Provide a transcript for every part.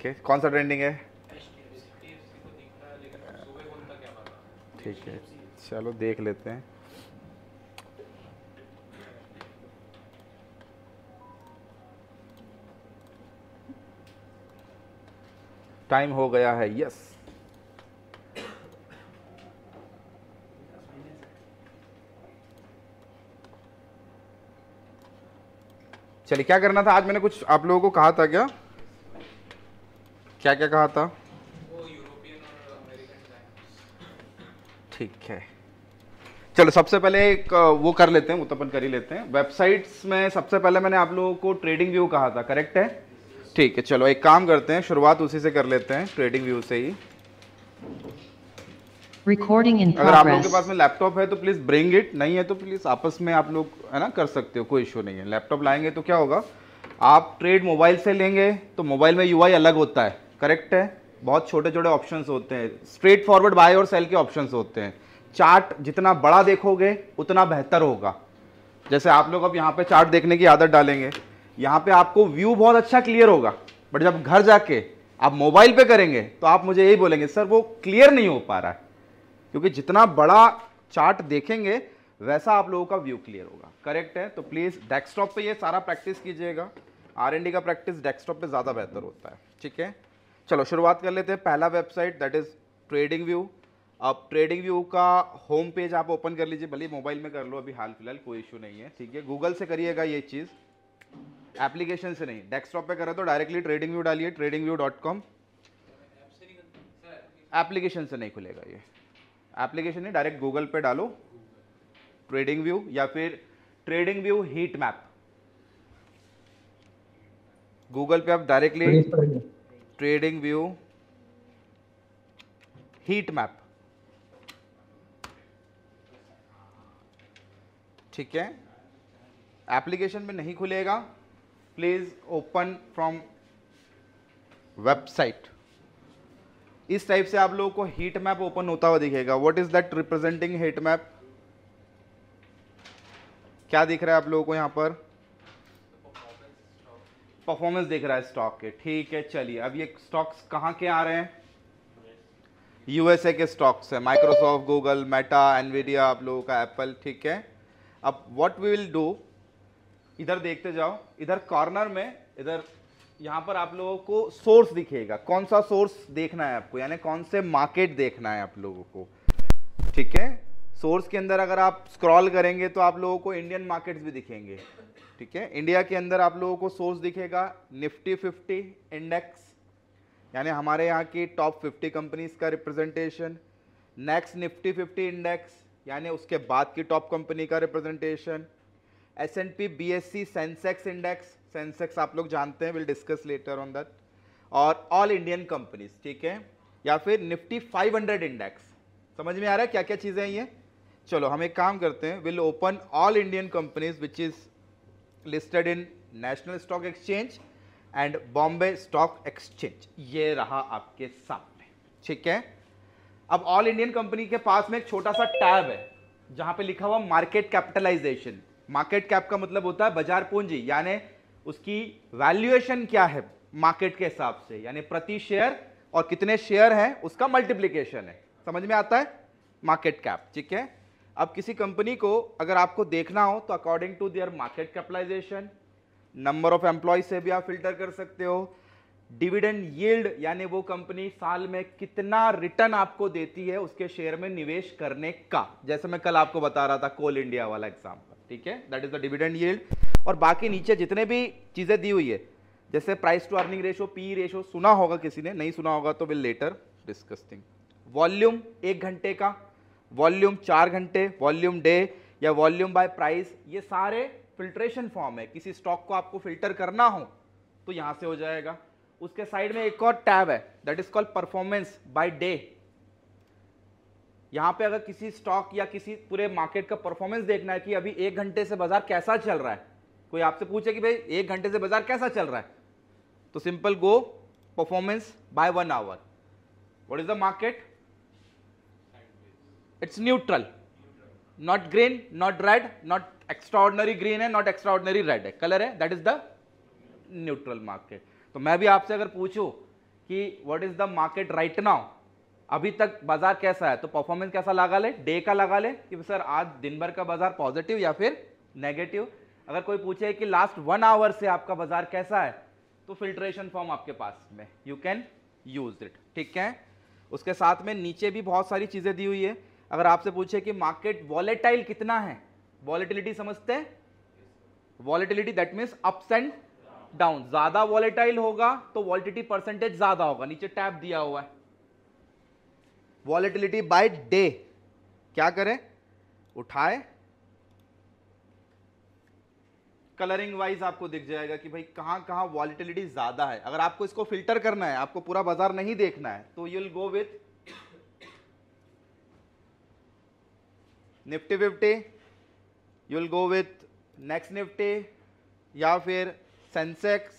ठीक है, कौन सा ट्रेंडिंग है? ठीक है, चलो देख लेते हैं। टाइम हो गया है, यस। चलिए, क्या करना था आज? मैंने कुछ आप लोगों को कहा था क्या? क्या क्या कहा था? वो यूरोपियन और अमेरिकन। ठीक है, चलो सबसे पहले एक वो कर लेते हैं, वो तो अपन कर ही लेते हैं। वेबसाइट्स में सबसे पहले मैंने आप लोगों को ट्रेडिंग व्यू कहा था, करेक्ट है? ठीक है, चलो एक काम करते हैं, शुरुआत उसी से कर लेते हैं, ट्रेडिंग व्यू से ही। Recording in अगर आप लोगों के progress. पास में लैपटॉप है तो प्लीज ब्रिंग इट, नहीं है तो प्लीज आपस में आप लोग है ना कर सकते हो, कोई इशू नहीं है। लैपटॉप लाएंगे तो क्या होगा, आप ट्रेड मोबाइल से लेंगे तो मोबाइल में यूआई अलग होता है, करेक्ट है? बहुत छोटे छोटे ऑप्शंस होते हैं, स्ट्रेट फॉरवर्ड बाय और सेल के ऑप्शंस होते हैं। चार्ट जितना बड़ा देखोगे उतना बेहतर होगा। जैसे आप लोग अब यहाँ पे चार्ट देखने की आदत डालेंगे, यहाँ पे आपको व्यू बहुत अच्छा क्लियर होगा, बट जब घर जाके आप मोबाइल पे करेंगे तो आप मुझे यही बोलेंगे सर वो क्लियर नहीं हो पा रहा है, क्योंकि जितना बड़ा चार्ट देखेंगे वैसा आप लोगों का व्यू क्लियर होगा, करेक्ट है? तो प्लीज डेस्कटॉप पे ये सारा प्रैक्टिस कीजिएगा। आर&डी का प्रैक्टिस डेस्कटॉप पे ज़्यादा बेहतर होता है, ठीक है? चलो शुरुआत कर लेते हैं। पहला website that is trading view. अब ट्रेडिंग व्यू का होम पेज आप ओपन कर लीजिए, भले मोबाइल में कर लो अभी हाल फिलहाल, कोई इशू नहीं है, ठीक है? गूगल से करिएगा ये चीज़, एप्लीकेशन से नहीं। डेस्कटॉप पे करें तो डायरेक्टली ट्रेडिंग व्यू डालिए, tradingview.com। एप्लीकेशन से नहीं खुलेगा ये, एप्लीकेशन नहीं, डायरेक्ट गूगल पे डालो ट्रेडिंग व्यू, या फिर trading view heat map. Google पे आप directly trading view heat map, ठीक है? एप्लीकेशन में नहीं खुलेगा, प्लीज ओपन फ्रॉम वेबसाइट। इस टाइप से आप लोगों को हीट मैप ओपन होता हुआ दिखेगा। What is that representing heat map? क्या दिख रहा है आप लोगों को यहाँ पर? परफॉर्मेंस दिख रहा है स्टॉक के, ठीक है? चलिए, अब ये स्टॉक्स कहाँ के आ रहे हैं? यूएसए के स्टॉक्स है, माइक्रोसॉफ्ट, गूगल, मेटा, एनवीडिया, आप लोगों का एप्पल, ठीक है? अब व्हाट वी विल डू, इधर देखते जाओ, इधर कॉर्नर में, इधर यहाँ पर आप लोगों को सोर्स दिखेगा। कौन सा सोर्स देखना है आपको, यानी कौन से मार्केट देखना है आप लोगों को, ठीक है? सोर्स के अंदर अगर आप स्क्रॉल करेंगे तो आप लोगों को इंडियन मार्केट्स भी दिखेंगे, ठीक है? इंडिया के अंदर आप लोगों को सोर्स दिखेगा निफ्टी 50 इंडेक्स, यानी हमारे यहाँ की टॉप 50 कंपनीज का रिप्रेजेंटेशन। नेक्स्ट निफ्टी 50 इंडेक्स, यानी उसके बाद की टॉप कंपनी का representation. S&P BSE Sensex index, Sensex आप लोग जानते हैं, will discuss later on that. और ऑल इंडियन कंपनीज, ठीक है? या फिर निफ्टी 500 इंडेक्स। समझ में आ रहा है क्या क्या चीजें हैं ये? चलो हम एक काम करते हैं, will open all Indian companies which is listed in national stock exchange and Bombay stock exchange. ये रहा आपके सामने, ठीक है? अब ऑल इंडियन कंपनी के पास में एक छोटा सा टैब है जहां पे लिखा हुआ मार्केट कैपिटलाइजेशन। मार्केट कैप का मतलब होता है बाजार पूंजी, यानी उसकी वैल्यूएशन क्या है मार्केट के हिसाब से, यानी प्रति शेयर और कितने शेयर हैं उसका मल्टीप्लिकेशन है। समझ में आता है? मार्केट कैप, ठीक है? अब किसी कंपनी को अगर आपको देखना हो तो according to their market capitalization, number of employ से भी आप फिल्टर कर सकते हो। डिविडेंड यील्ड, यानी वो कंपनी साल में कितना रिटर्न आपको देती है उसके शेयर में निवेश करने का, जैसे मैं कल आपको बता रहा था कोल इंडिया वाला एग्जांपल, ठीक है? That is the dividend yield. और बाकी नीचे जितने भी चीजें दी हुई है, जैसे price to earning ratio, P ratio, सुना होगा किसी ने, नहीं सुना होगा तो will later discuss thing. Volume 1 घंटे का, वॉल्यूम 4 घंटे, वॉल्यूम डे या वॉल्यूम बाय प्राइस, ये सारे फिल्ट्रेशन फॉर्म है। किसी स्टॉक को आपको फिल्टर करना हो तो यहां से हो जाएगा। उसके साइड में एक और टैब है that is called performance by day. यहां पे अगर किसी स्टॉक या किसी पूरे मार्केट का परफॉर्मेंस देखना है कि अभी 1 घंटे से बाजार कैसा चल रहा है, कोई आपसे पूछे कि भाई 1 घंटे से बाजार कैसा चल रहा है, तो simple go performance by 1 hour. What is the market? It's neutral, not green, not red, not extraordinary green है, नॉट एक्स्ट्राऑर्डिनरी रेड है, कलर है, that is the neutral market. तो मैं भी आपसे अगर पूछूं कि what is the market right now, अभी तक बाजार कैसा है, तो परफॉर्मेंस कैसा लगा ले, डे का लगा ले कि सर आज दिन भर का बाजार पॉजिटिव या फिर नेगेटिव। अगर कोई पूछे कि लास्ट 1 आवर से आपका बाजार कैसा है, तो फिल्ट्रेशन फॉर्म आपके पास में, यू कैन यूज इट, ठीक है। उसके साथ में नीचे भी बहुत सारी चीजें दी हुई है। अगर आपसे पूछे कि मार्केट वॉलेटाइल कितना है, वॉलेटिलिटी समझते हैं, volatility that means ups and down, ज्यादा वॉलेटाइल होगा तो वॉलेटिलिटी परसेंटेज ज्यादा होगा, नीचे टैब दिया हुआ है। वॉलेटिलिटी बाय डे, क्या करें, उठाए, कलरिंग वाइज आपको दिख जाएगा कि भाई कहां कहां वॉलेटिलिटी ज्यादा है। अगर आपको इसको फिल्टर करना है, आपको पूरा बाजार नहीं देखना है, तो you will go with Nifty 50, you will go with next Nifty, या फिर सेंसेक्स,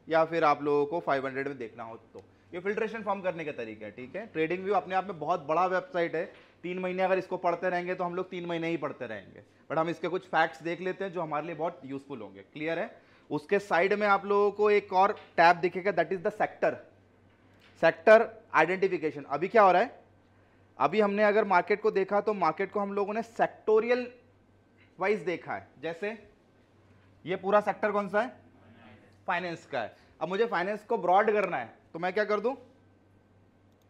या फिर आप लोगों को 500 में देखना हो तो। ये फिल्ट्रेशन फॉर्म करने का तरीका है, ठीक है। ट्रेडिंग व्यू अपने आप में बहुत बड़ा वेबसाइट है, 3 महीने अगर इसको पढ़ते रहेंगे तो हम लोग 3 महीने ही पढ़ते रहेंगे, बट हम इसके कुछ फैक्ट्स देख लेते हैं जो हमारे लिए बहुत यूजफुल होंगे, क्लियर है। उसके साइड में आप लोगों को एक और टैब दिखेगा, that is the sector, sector identification. अभी क्या हो रहा है, अभी हमने अगर मार्केट को देखा तो मार्केट को हम लोगों ने सेक्टोरियल वाइज देखा है। जैसे ये पूरा सेक्टर कौन सा है, फाइनेंस का है। अब मुझे फाइनेंस को ब्रॉड करना है, तो मैं क्या कर दूं,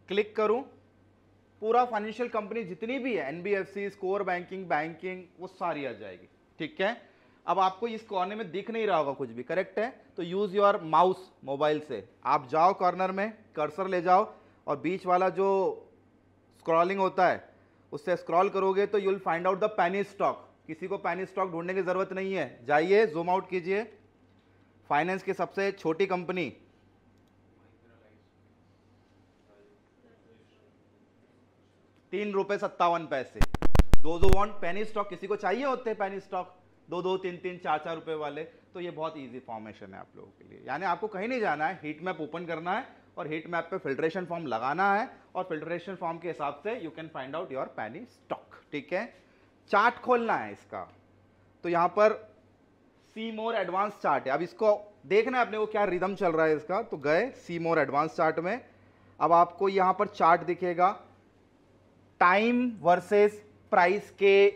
क्लिक करूं, पूरा फाइनेंशियल कंपनी जितनी भी है, एनबीएफसी, कोर बैंकिंग, बैंकिंग, वो सारी आ जाएगी, ठीक है। अब आपको इस कॉर्नर में दिख नहीं रहा होगा कुछ भी, करेक्ट है, तो यूज योर माउस, मोबाइल से आप जाओ कॉर्नर में, कर्सर ले जाओ और बीच वाला जो स्क्रॉलिंग होता है उससे स्क्रॉल करोगे तो you will find out the penny stock. किसी को पेनी स्टॉक ढूंढने की जरूरत नहीं है, जाइए जूम आउट कीजिए, फाइनेंस की सबसे छोटी कंपनी, ₹3.57। दो वांट पेनी स्टॉक, किसी को चाहिए होते हैं पेनी स्टॉक 2-2, 3-3, 4-4 रुपए वाले, तो ये बहुत इजी फॉर्मेशन है आप लोगों के लिए। यानी आपको कहीं नहीं जाना है, हीट मैप ओपन करना है और हीट मैप पे फिल्ट्रेशन फॉर्म लगाना है और फिल्ट्रेशन फॉर्म के हिसाब से you can find out your penny stock, ठीक है। चार्ट खोलना है इसका, तो यहां पर सी मोर एडवांस चार्ट है। अब इसको देखना है अपने को क्या रिदम चल रहा है इसका, तो गए सी मोर एडवांस चार्ट में। अब आपको यहां पर चार्ट दिखेगा, टाइम वर्सेस प्राइस के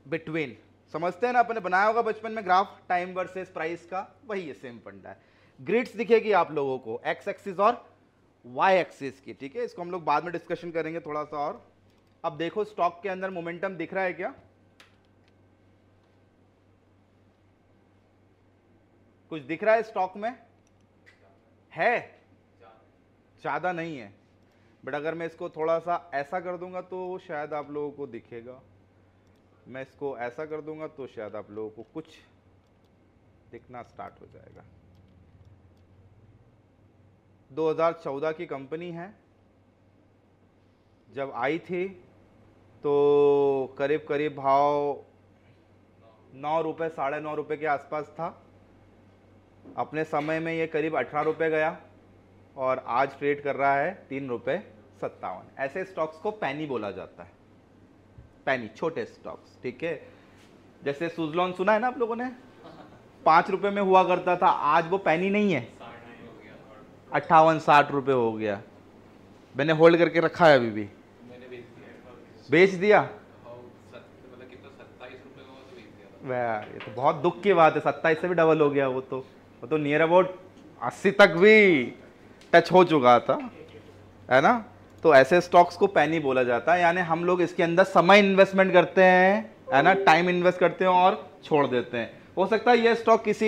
बिटवीन, समझते हैं ना, अपने बनाया होगा बचपन में ग्राफ टाइम वर्सेस प्राइस का, वही है, सेम फंडा है। ग्रिड्स दिखेगी आप लोगों को एक्स एक्सिस और वाई एक्सिस की, ठीक है। इसको हम लोग बाद में डिस्कशन करेंगे थोड़ा सा और। अब देखो स्टॉक के अंदर मोमेंटम दिख रहा है क्या, कुछ दिख रहा है स्टॉक में, है ज्यादा नहीं है, बट अगर मैं इसको थोड़ा सा ऐसा कर दूंगा तो शायद आप लोगों को दिखेगा, मैं इसको ऐसा कर दूंगा तो शायद आप लोगों को कुछ दिखना स्टार्ट हो जाएगा। 2014 की कंपनी है, जब आई थी तो करीब करीब भाव 9 रुपये, 9.5 रुपये के आसपास था। अपने समय में ये करीब 18 रुपये गया और आज ट्रेड कर रहा है ₹3.57। ऐसे स्टॉक्स को पैनी बोला जाता है, पैनी, छोटे स्टॉक्स, ठीक है। जैसे सुजलॉन सुना है ना आप लोगों ने, 5 रुपये में हुआ करता था, आज वो पैनी नहीं है, 58-60 रुपये हो गया। मैंने होल्ड करके रखा है, अभी भी बेच दिया। मतलब कितना 27 रुपए का हुआ तो बेच दिया। ये तो बहुत दुख की बात है, 27 से भी डबल हो गया वो तो नियर अबाउट 80 तक भी टच हो चुका था, है ना। तो ऐसे स्टॉक्स को पैनी बोला जाता है, यानी हम लोग इसके अंदर समय इन्वेस्टमेंट करते हैं, है ना, टाइम इन्वेस्ट करते हैं और छोड़ देते हैं। हो सकता है ये स्टॉक किसी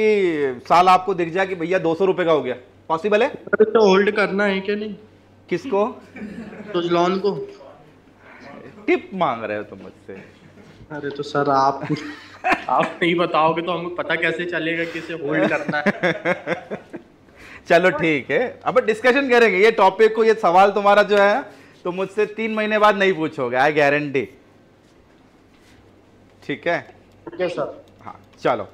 साल आपको दिख जाए कि भैया 200 रुपये का हो गया, पॉसिबल है। तो होल्ड करना है क्या नहीं, किसको, सुजलॉन को टिप मांग रहे हो तुम मुझसे। अरे तो सर आप नहीं बताओगे तो हमको पता कैसे चलेगा किसे होल्ड करना है। चलो ठीक है, अब डिस्कशन करेंगे ये टॉपिक को, ये सवाल तुम्हारा जो है तो मुझसे 3 महीने बाद नहीं पूछोगे, आई गारंटी, ठीक है। Okay sir. हाँ चलो,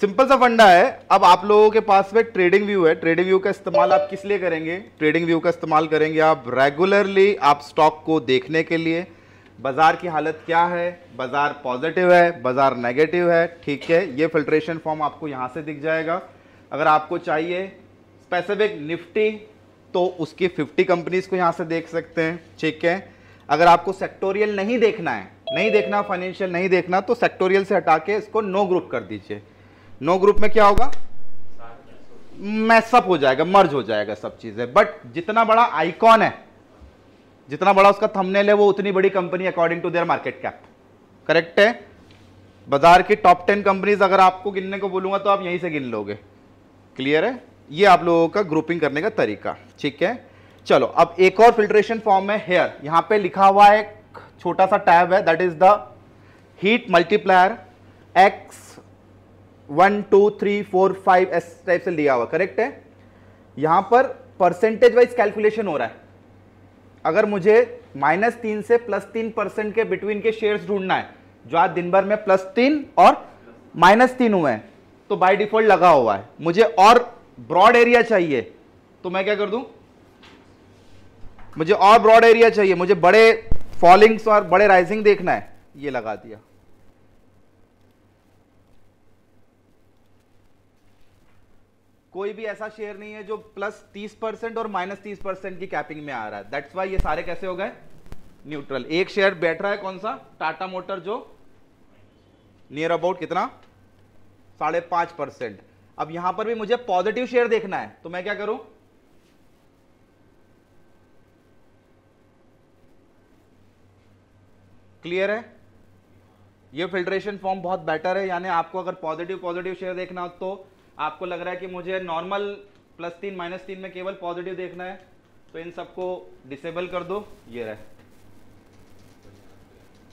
सिंपल सा फंडा है। अब आप लोगों के पास में ट्रेडिंग व्यू है, ट्रेडिंग व्यू का इस्तेमाल आप किस लिए करेंगे, ट्रेडिंग व्यू का इस्तेमाल करेंगे आप रेगुलरली, आप स्टॉक को देखने के लिए, बाजार की हालत क्या है, बाजार पॉजिटिव है, बाजार नेगेटिव है, ठीक है। ये फिल्ट्रेशन फॉर्म आपको यहां से दिख जाएगा। अगर आपको चाहिए स्पेसिफिक निफ्टी तो उसकी 50 कंपनीज को यहां से देख सकते हैं, ठीक है। अगर आपको सेक्टोरियल नहीं देखना है, नहीं देखना फाइनेंशियल नहीं देखना, तो सेक्टोरियल से हटा के इसको नो ग्रुप कर दीजिए। नो ग्रुप में क्या होगा, मैसअप हो जाएगा, मर्ज हो जाएगा सब चीजें। बट जितना बड़ा आइकॉन है, जितना बड़ा उसका थंबनेल है, वो उतनी बड़ी company according to their market cap, correct है। बाजार की टॉप 10 कंपनीज अगर आपको गिनने को बोलूंगा तो आप यहीं से गिन लोगे, क्लियर है। ये आप लोगों का ग्रुपिंग करने का तरीका, ठीक है। चलो अब एक और फिल्ट्रेशन फॉर्म है हेयर। यहां पे लिखा हुआ है, एक छोटा सा टैब है, that is the heat multiplier x 1 2 3 4 5 इस टाइप से लिया हुआ, करेक्ट है। यहां पर परसेंटेज वाइज कैलकुलेशन हो रहा है। अगर मुझे -3 से +3% के बिटवीन के शेयर्स ढूंढना है, जो आज दिन भर में +3 और -3 हुए हैं, तो बाय डिफॉल्ट लगा हुआ है। मुझे और ब्रॉड एरिया चाहिए, तो मैं क्या कर दूं, मुझे और ब्रॉड एरिया चाहिए, मुझे बड़े फॉलिंग्स और बड़े राइजिंग देखना है, ये लगा दिया। कोई भी ऐसा शेयर नहीं है जो +30% और -30% की कैपिंग में आ रहा है। दैट्स वाई ये सारे कैसे हो गए, न्यूट्रल। एक शेयर बैठ रहा है कौन सा, टाटा मोटर, जो नियर अबाउट कितना 5.5%। अब यहां पर भी मुझे पॉजिटिव शेयर देखना है, तो मैं क्या करूं, क्लियर है। ये फिल्ट्रेशन फॉर्म बहुत बेटर है, यानी आपको अगर पॉजिटिव शेयर देखना हो, तो आपको लग रहा है कि मुझे नॉर्मल +3 -3 में केवल पॉजिटिव देखना है, तो इन सबको डिसेबल कर दो। ये रहे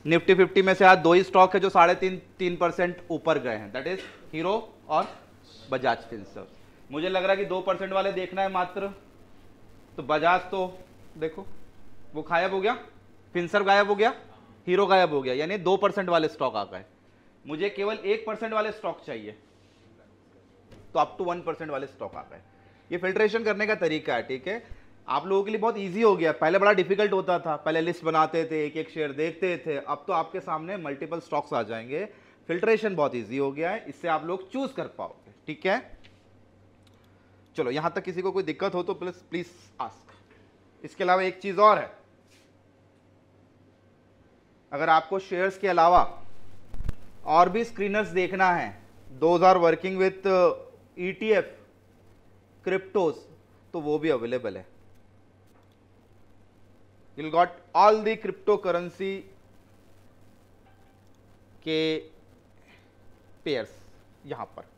निफ्टी 50 में से आज 2 ही स्टॉक है जो 3.5% ऊपर गए हैं, दैट इज हीरो और बजाज फिनसर्व। मुझे लग रहा है कि 2% वाले देखना है मात्र, तो बजाज तो देखो वो गायब हो गया, फिनसर्व गायब हो गया, हीरो गायब हो गया, यानी 2% वाले स्टॉक आ गए। मुझे केवल 1% वाले स्टॉक चाहिए, तो अप टू 1% वाले स्टॉक आ गए। ये फिल्ट्रेशन करने का तरीका है, ठीक है। आप लोगों के लिए बहुत इजी हो गया, पहले बड़ा डिफिकल्ट होता था, पहले लिस्ट बनाते थे, एक एक शेयर देखते थे, अब तो आपके सामने मल्टीपल स्टॉक्स आ जाएंगे। फिल्ट्रेशन बहुत इजी हो गया है, इससे आप लोग चूज कर पाओगे, ठीक है। चलो यहां तक किसी को कोई दिक्कत हो तो प्लीज आस्क। इसके अलावा एक चीज और है, अगर आपको शेयर्स के अलावा और भी स्क्रीनर्स देखना है, those are working with ETF cryptos, तो वो भी अवेलेबल है। You got all the crypto currency के पेयर्स यहां पर।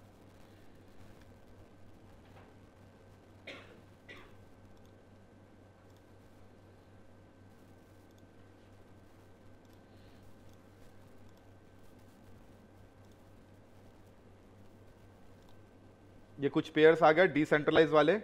ये कुछ पेयर्स आ गए डिसेंट्रलाइज वाले,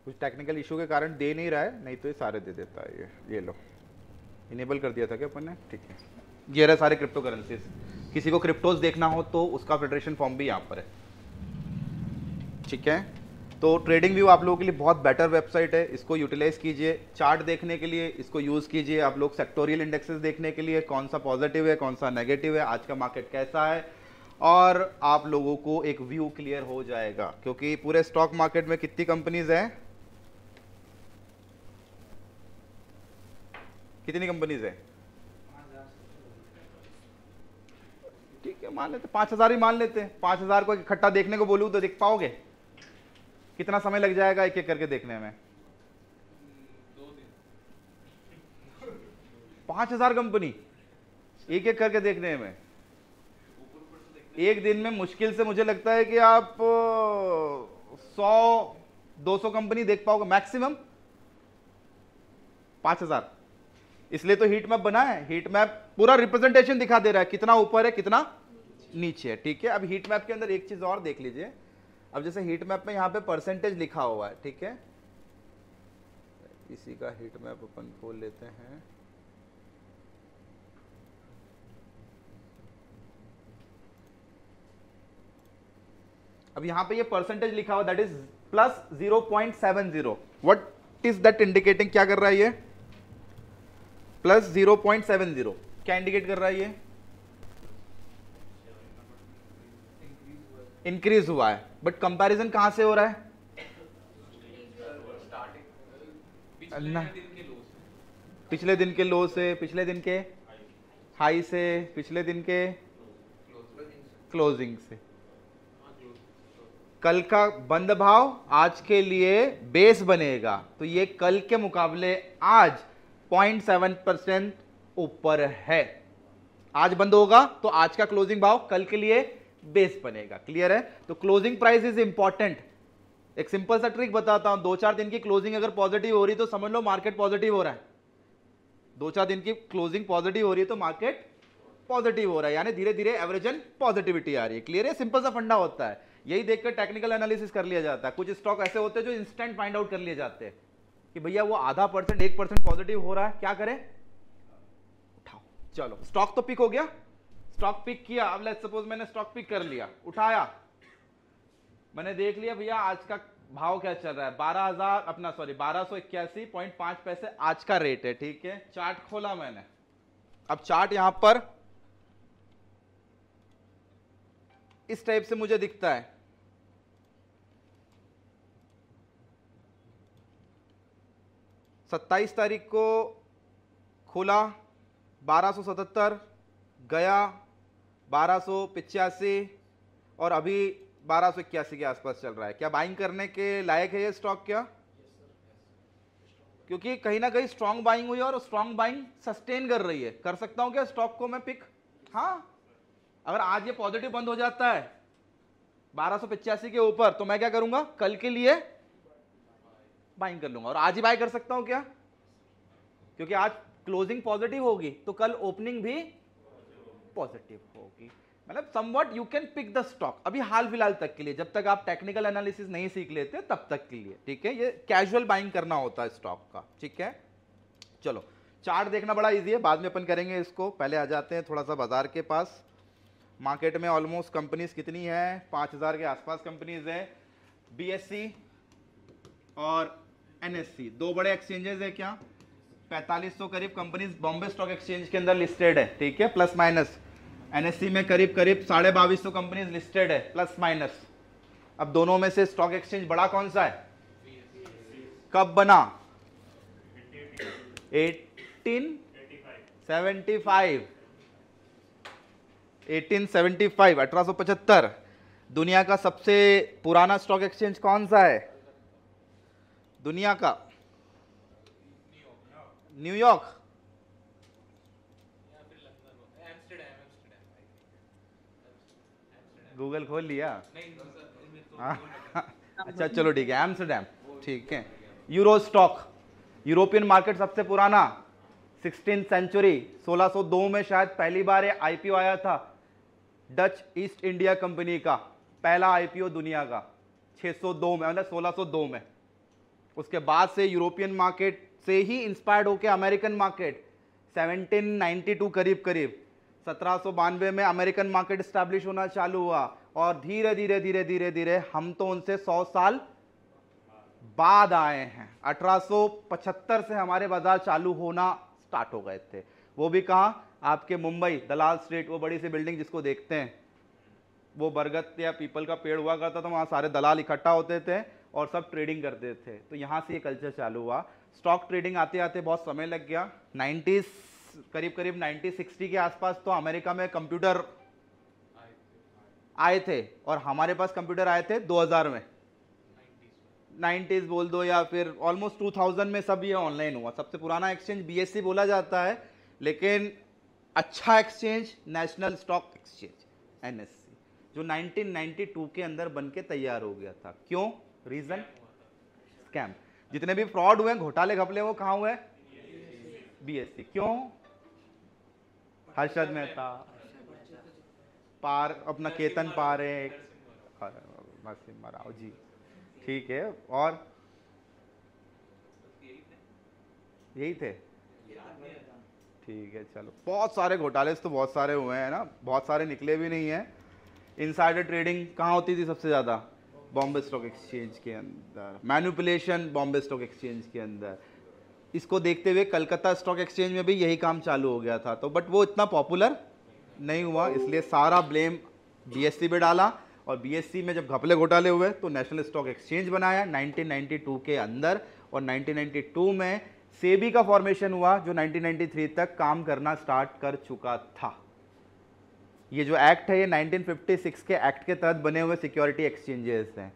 कुछ टेक्निकल इशू के कारण दे नहीं रहा है, नहीं तो ये सारे दे देता है। ये लो, इनेबल कर दिया था क्या अपन ने, ठीक है। ये रहे सारे क्रिप्टो करेंसीज। किसी को क्रिप्टोज देखना हो तो उसका फेडरेशन फॉर्म भी यहाँ पर है, ठीक है। तो ट्रेडिंग व्यू आप लोगों के लिए बहुत बेटर वेबसाइट है, इसको यूटिलाइज कीजिए। चार्ट देखने के लिए इसको यूज़ कीजिए, आप लोग सेक्टोरियल इंडेक्सेस देखने के लिए कौन सा पॉजिटिव है कौन सा नेगेटिव है, आज का मार्केट कैसा है, और आप लोगों को एक व्यू क्लियर हो जाएगा। क्योंकि पूरे स्टॉक मार्केट में कितनी कंपनीज हैं, कितनी कंपनीज है, ठीक है मान लेते 5000 ही मान लेते हैं। 5000 को इकट्ठा देखने को बोलूं तो देख पाओगे, कितना समय लग जाएगा एक एक करके देखने में, 2 दिन। 5000 कंपनी एक एक करके देखने में एक दिन में मुश्किल से मुझे लगता है कि आप 100-200 कंपनी देख पाओगे मैक्सिमम। 5000, इसलिए तो हीट मैप बना है। हीट मैप पूरा रिप्रेजेंटेशन दिखा दे रहा है, कितना ऊपर है कितना नीचे है, ठीक है। अब हीट मैप के अंदर एक चीज और देख लीजिए। अब जैसे हीट मैप में यहां पे परसेंटेज लिखा हुआ है, ठीक है। इसी का हीट मैप अपन खोल लेते हैं। अब यहाँ पे ये परसेंटेज लिखा हुआ that is plus 0.70, what is that indicating, क्या कर रहा है ये, प्लस 0.70, क्या इंडिकेट कर रहा है ये, इंक्रीज हुआ है, बट कंपैरिजन कहां से हो रहा है, पिछले दिन के लो से, पिछले दिन के हाई से, पिछले दिन के क्लोजिंग से। कल का बंद भाव आज के लिए बेस बनेगा, तो ये कल के मुकाबले आज 0.7% ऊपर है। आज बंद होगा तो आज का क्लोजिंग भाव कल के लिए बेस बनेगा। क्लियर है? तो क्लोजिंग प्राइस इज इंपॉर्टेंट। एक सिंपल सा ट्रिक बताता हूं, 2-4 दिन की क्लोजिंग अगर पॉजिटिव हो रही तो समझ लो मार्केट पॉजिटिव हो रहा है। 2-4 दिन की क्लोजिंग पॉजिटिव हो रही है तो मार्केट पॉजिटिव हो रहा है, यानी धीरे धीरे एवरेजन पॉजिटिविटी आ रही है। क्लियर है? सिंपल सा फंडा होता है, यही देखकर टेक्निकल एनालिसिस कर लिया जाता है। कुछ स्टॉक ऐसे होते हैं जो इंस्टेंट फाइंड आउट कर लिए जाते हैं कि भैया वो 0.5% 1% पॉजिटिव हो रहा है, क्या करें, उठाओ। चलो स्टॉक तो पिक हो गया, स्टॉक पिक किया। अब लेट्स सपोज मैंने स्टॉक पिक कर लिया, उठाया, मैंने देख लिया भैया आज का भाव क्या चल रहा है, 1281.5 पैसे आज का रेट है। ठीक है, चार्ट खोला मैंने। अब चार्ट यहां पर इस टाइप से मुझे दिखता है। सत्ताईस तारीख को खोला 1277, गया 1285 और अभी 1281 के आसपास चल रहा है। क्या बाइंग करने के लायक है ये स्टॉक? क्या, क्योंकि कहीं ना कहीं स्ट्रॉन्ग बाइंग हुई और स्ट्रॉन्ग बाइंग सस्टेन कर रही है। कर सकता हूं क्या स्टॉक को मैं पिक? हाँ, अगर आज ये पॉजिटिव बंद हो जाता है 1285 के ऊपर तो मैं क्या करूंगा, कल के लिए बाइंग कर लूंगा। और आज ही बाय कर सकता हूं क्या, क्योंकि आज क्लोजिंग पॉजिटिव होगी तो कल ओपनिंग भी पॉजिटिव होगी। मतलब somewhat you can pick the stock अभी हाल फिलहाल तक के लिए, जब तक आप टेक्निकल एनालिसिस नहीं सीख लेते तब तक के लिए। ठीक है, ये कैजुअल बाइंग करना होता है स्टॉक का। ठीक है, चलो चार्ट देखना बड़ा इजी है, बाद में अपन करेंगे इसको। पहले आ जाते हैं थोड़ा सा बाजार के पास। मार्केट में ऑलमोस्ट कंपनीज कितनी है, 5000 के आसपास कंपनीज है। बीएससी और एनएससी दो बड़े एक्सचेंजेस है। क्या 4500 करीब कंपनीज बॉम्बे स्टॉक एक्सचेंज के अंदर लिस्टेड है। ठीक है, प्लस माइनस। एनएससी में करीब करीब 2250 कंपनीज लिस्टेड है, प्लस माइनस। अब दोनों में से स्टॉक एक्सचेंज बड़ा कौन सा है? कब बना? 1875 1875। दुनिया का सबसे पुराना स्टॉक एक्सचेंज कौन सा है दुनिया का? न्यूयॉर्क, गूगल खोल लिया? अच्छा चलो ठीक है, एम्स्टरडैम। ठीक है, यूरो स्टॉक, यूरोपियन मार्केट सबसे पुराना, 16th सेंचुरी, 1602 में शायद पहली बार ये आईपीओ आया था। डच ईस्ट इंडिया कंपनी का पहला आईपीओ दुनिया का 602 में, मतलब 1602 में। उसके बाद से यूरोपियन मार्केट से ही इंस्पायर्ड होकर अमेरिकन मार्केट 1792 करीब करीब 1792 में अमेरिकन मार्केट स्टैब्लिश होना चालू हुआ। और धीरे धीरे धीरे धीरे धीरे हम तो उनसे 100 साल बाद आए हैं। 1875 से हमारे बाजार चालू होना स्टार्ट हो गए थे। वो भी कहाँ? आपके मुंबई दलाल स्ट्रीट, वो बड़ी सी बिल्डिंग जिसको देखते हैं, वो बरगद या पीपल का पेड़ हुआ करता था, वहाँ सारे दलाल इकट्ठा होते थे और सब ट्रेडिंग करते थे। तो यहाँ से ये कल्चर चालू हुआ। स्टॉक ट्रेडिंग आते आते बहुत समय लग गया। 90s करीब करीब 1960 के आसपास तो अमेरिका में कंप्यूटर आए थे और हमारे पास कंप्यूटर आए थे 2000 में। 90s बोल दो या फिर ऑलमोस्ट 2000 में सब ये ऑनलाइन हुआ। सबसे पुराना एक्सचेंज बीएससी बोला जाता है, लेकिन अच्छा exchange national stock exchange NSC, जो 1992 के अंदर बन के तैयार हो गया था। क्यों? Reason scam. जितने भी फ्रॉड हुए, घोटाले घपले, वो कहाँ हुए? बीएससी। क्यों? हर्षद मेहता, पार अपना केतन पार है, नरसिम्हा राव जी। ठीक है, और यही थे। ठीक है, चलो बहुत सारे घोटाले तो बहुत सारे हुए हैं ना, बहुत सारे निकले भी नहीं हैं। इनसाइडर ट्रेडिंग कहाँ होती थी सबसे ज़्यादा? बॉम्बे स्टॉक एक्सचेंज के अंदर। मैनिपुलेशन बॉम्बे स्टॉक एक्सचेंज के अंदर। इसको देखते हुए कलकत्ता स्टॉक एक्सचेंज में भी यही काम चालू हो गया था, तो बट वो इतना पॉपुलर नहीं हुआ, इसलिए सारा ब्लेम बीएससी पे डाला। और बीएससी में जब घपले घोटाले हुए तो नेशनल स्टॉक एक्सचेंज बनाया 1992 के अंदर, और 1992 में सेबी का फॉर्मेशन हुआ जो 1993 तक काम करना स्टार्ट कर चुका था। ये जो एक्ट है ये 1956 के एक्ट के तहत बने हुए सिक्योरिटी एक्सचेंजेस हैं।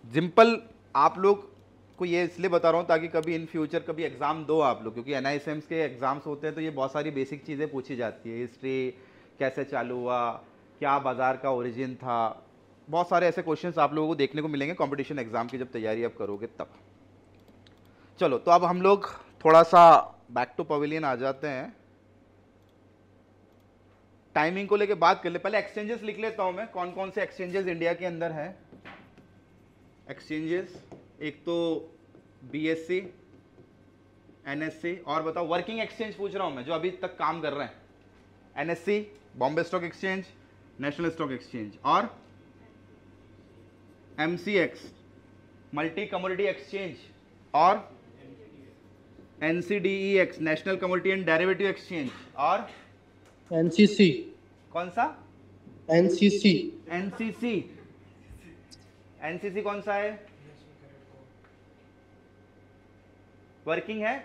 सिंपल आप लोग को ये इसलिए बता रहा हूँ ताकि कभी इन फ्यूचर कभी एग्जाम दो आप लोग, क्योंकि एनआईएसएम्स के एग्जाम्स होते हैं तो ये बहुत सारी बेसिक चीज़ें पूछी जाती है। हिस्ट्री कैसे चालू हुआ, क्या बाजार का ओरिजिन था, बहुत सारे ऐसे क्वेश्चंस आप लोगों को देखने को मिलेंगे कंपटीशन एग्जाम की जब तैयारी आप करोगे तब। चलो तो अब हम लोग थोड़ा सा बैक टू पवेलियन आ जाते हैं। टाइमिंग को लेके बात कर ले, पहले एक्सचेंजेस लिख लेता हूं मैं, कौन कौन से एक्सचेंजेस इंडिया के अंदर हैं। एक्सचेंजेस एक तो बीएससी, एनएससी, और बताओ वर्किंग एक्सचेंज पूछ रहा हूं मैं जो अभी तक काम कर रहे हैं। NSC Bombay stock exchange, national stock exchange, और एमसीएक्स मल्टी कमोडिटी एक्सचेंज, और NCDEX national commodity and derivative exchange, और एनसीसी। कौन सा? एनसीसी। एनसीसी। एनसीसी कौन सा है? वर्किंग है।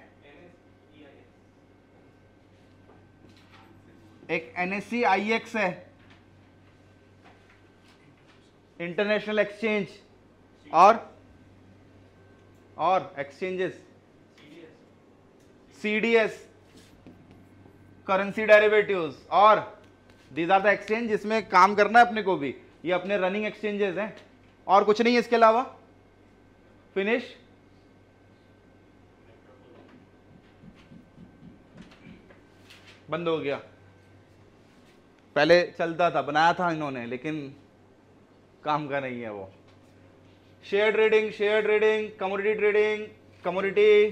एक एनएससी आईएक्स है, इंटरनेशनल एक्सचेंज, और एक्सचेंजेस सीडीएस करेंसी डेरिवेटिव्स, और दीज आर द एक्सचेंज जिसमें काम करना है अपने को भी। ये अपने रनिंग एक्सचेंजेस हैं और कुछ नहीं है इसके अलावा। फिनिश। बंद हो गया, पहले चलता था, बनाया था इन्होंने लेकिन काम का नहीं है वो। Share trading, commodity trading, commodity,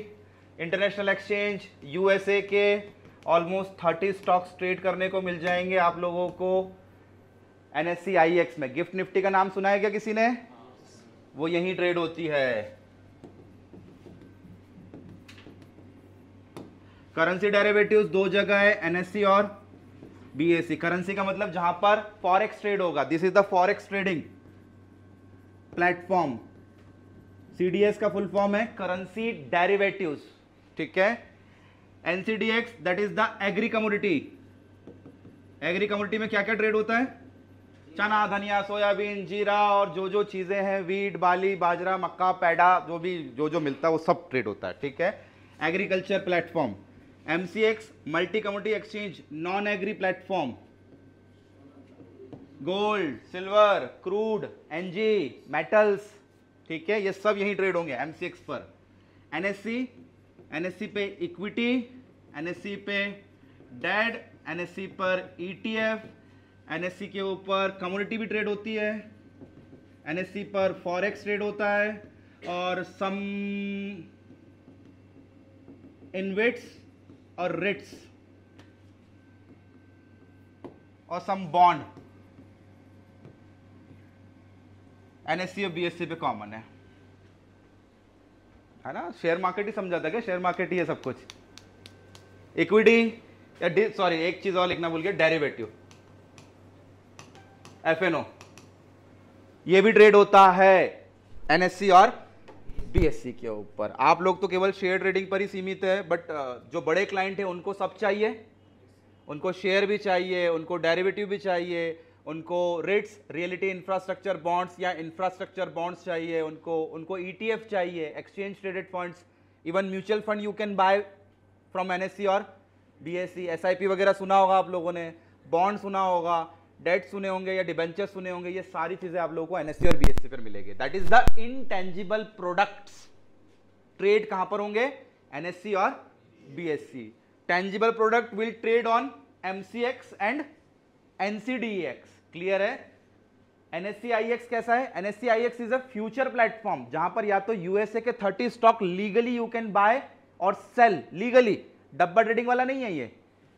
international exchange, USA के ऑलमोस्ट 30 स्टॉक्स ट्रेड करने को मिल जाएंगे आप लोगों को एनएससी आईएक्स में। गिफ्ट निफ्टी का नाम सुना है क्या किसी ने? वो यहीं ट्रेड होती है। करेंसी डेरिवेटिव्स दो जगह है, एनएससी और बीएससी। करेंसी का मतलब जहां पर फॉरेक्स ट्रेड होगा, this is the forex trading platform. CDS का फुल फॉर्म है करेंसी डेरिवेटिव्स, ठीक है। NCDEX that is the agree commodity. Agree commodity में क्या क्या ट्रेड होता है? चना, धनिया, सोयाबीन, जीरा और जो चीजें हैं, वीट, बाली, बाजरा, मक्का, पैडा, जो भी जो मिलता है वो सब ट्रेड होता है, ठीक है। Agriculture platform. MCX multi commodity exchange, non agri platform. Gold, silver, crude, NG, metals, ठीक है, ये सब यही ट्रेड होंगे एमसीएक्स पर। एनएससी पे इक्विटी, एनएससी पे डेट, एनएससी पर ईटीएफ, एनएससी के ऊपर कमोडिटी भी ट्रेड होती है, एनएससी पर फॉरेक्स ट्रेड होता है, और सम इनवेट्स और रिट्स और सम बॉन्ड एनएससी और बीएससी पे कॉमन है ना। शेयर मार्केट ही समझा था क्या? शेयर मार्केट ही है सब कुछ। इक्विटी या सॉरी एक चीज और लिखना भूल गया, डेरिवेटिव, एफएनओ, ये भी ट्रेड होता है एनएससी और बीएससी के ऊपर। आप लोग तो केवल शेयर ट्रेडिंग पर ही सीमित है, बट जो बड़े क्लाइंट है उनको सब चाहिए, उनको शेयर भी चाहिए, उनको डेरिवेटिव भी चाहिए, उनको रेट्स, रियलिटी इंफ्रास्ट्रक्चर बॉन्ड्स या इंफ्रास्ट्रक्चर बॉन्ड्स चाहिए, उनको ईटीएफ चाहिए, exchange traded funds, even mutual fund you can bye from NSC और बीएससी। एसआईपी वगैरह सुना होगा आप लोगों ने, बॉन्ड सुना होगा, डेट सुने होंगे या डिबेंचर सुने होंगे, ये सारी चीजें आप लोगों को एनएससी और बीएससी पर मिलेगी। That is the intangible products. Trade कहां पर होंगे? एनएससी और BSE. Tangible product will trade on MCX and NCDEX. Clear है? एनएससी आईएक्स कैसा है? NSE IX is a future platform जहां पर या तो यूएसए के 30 stock legally you can buy और सेल, लीगली, डब्बा ट्रेडिंग वाला नहीं है ये,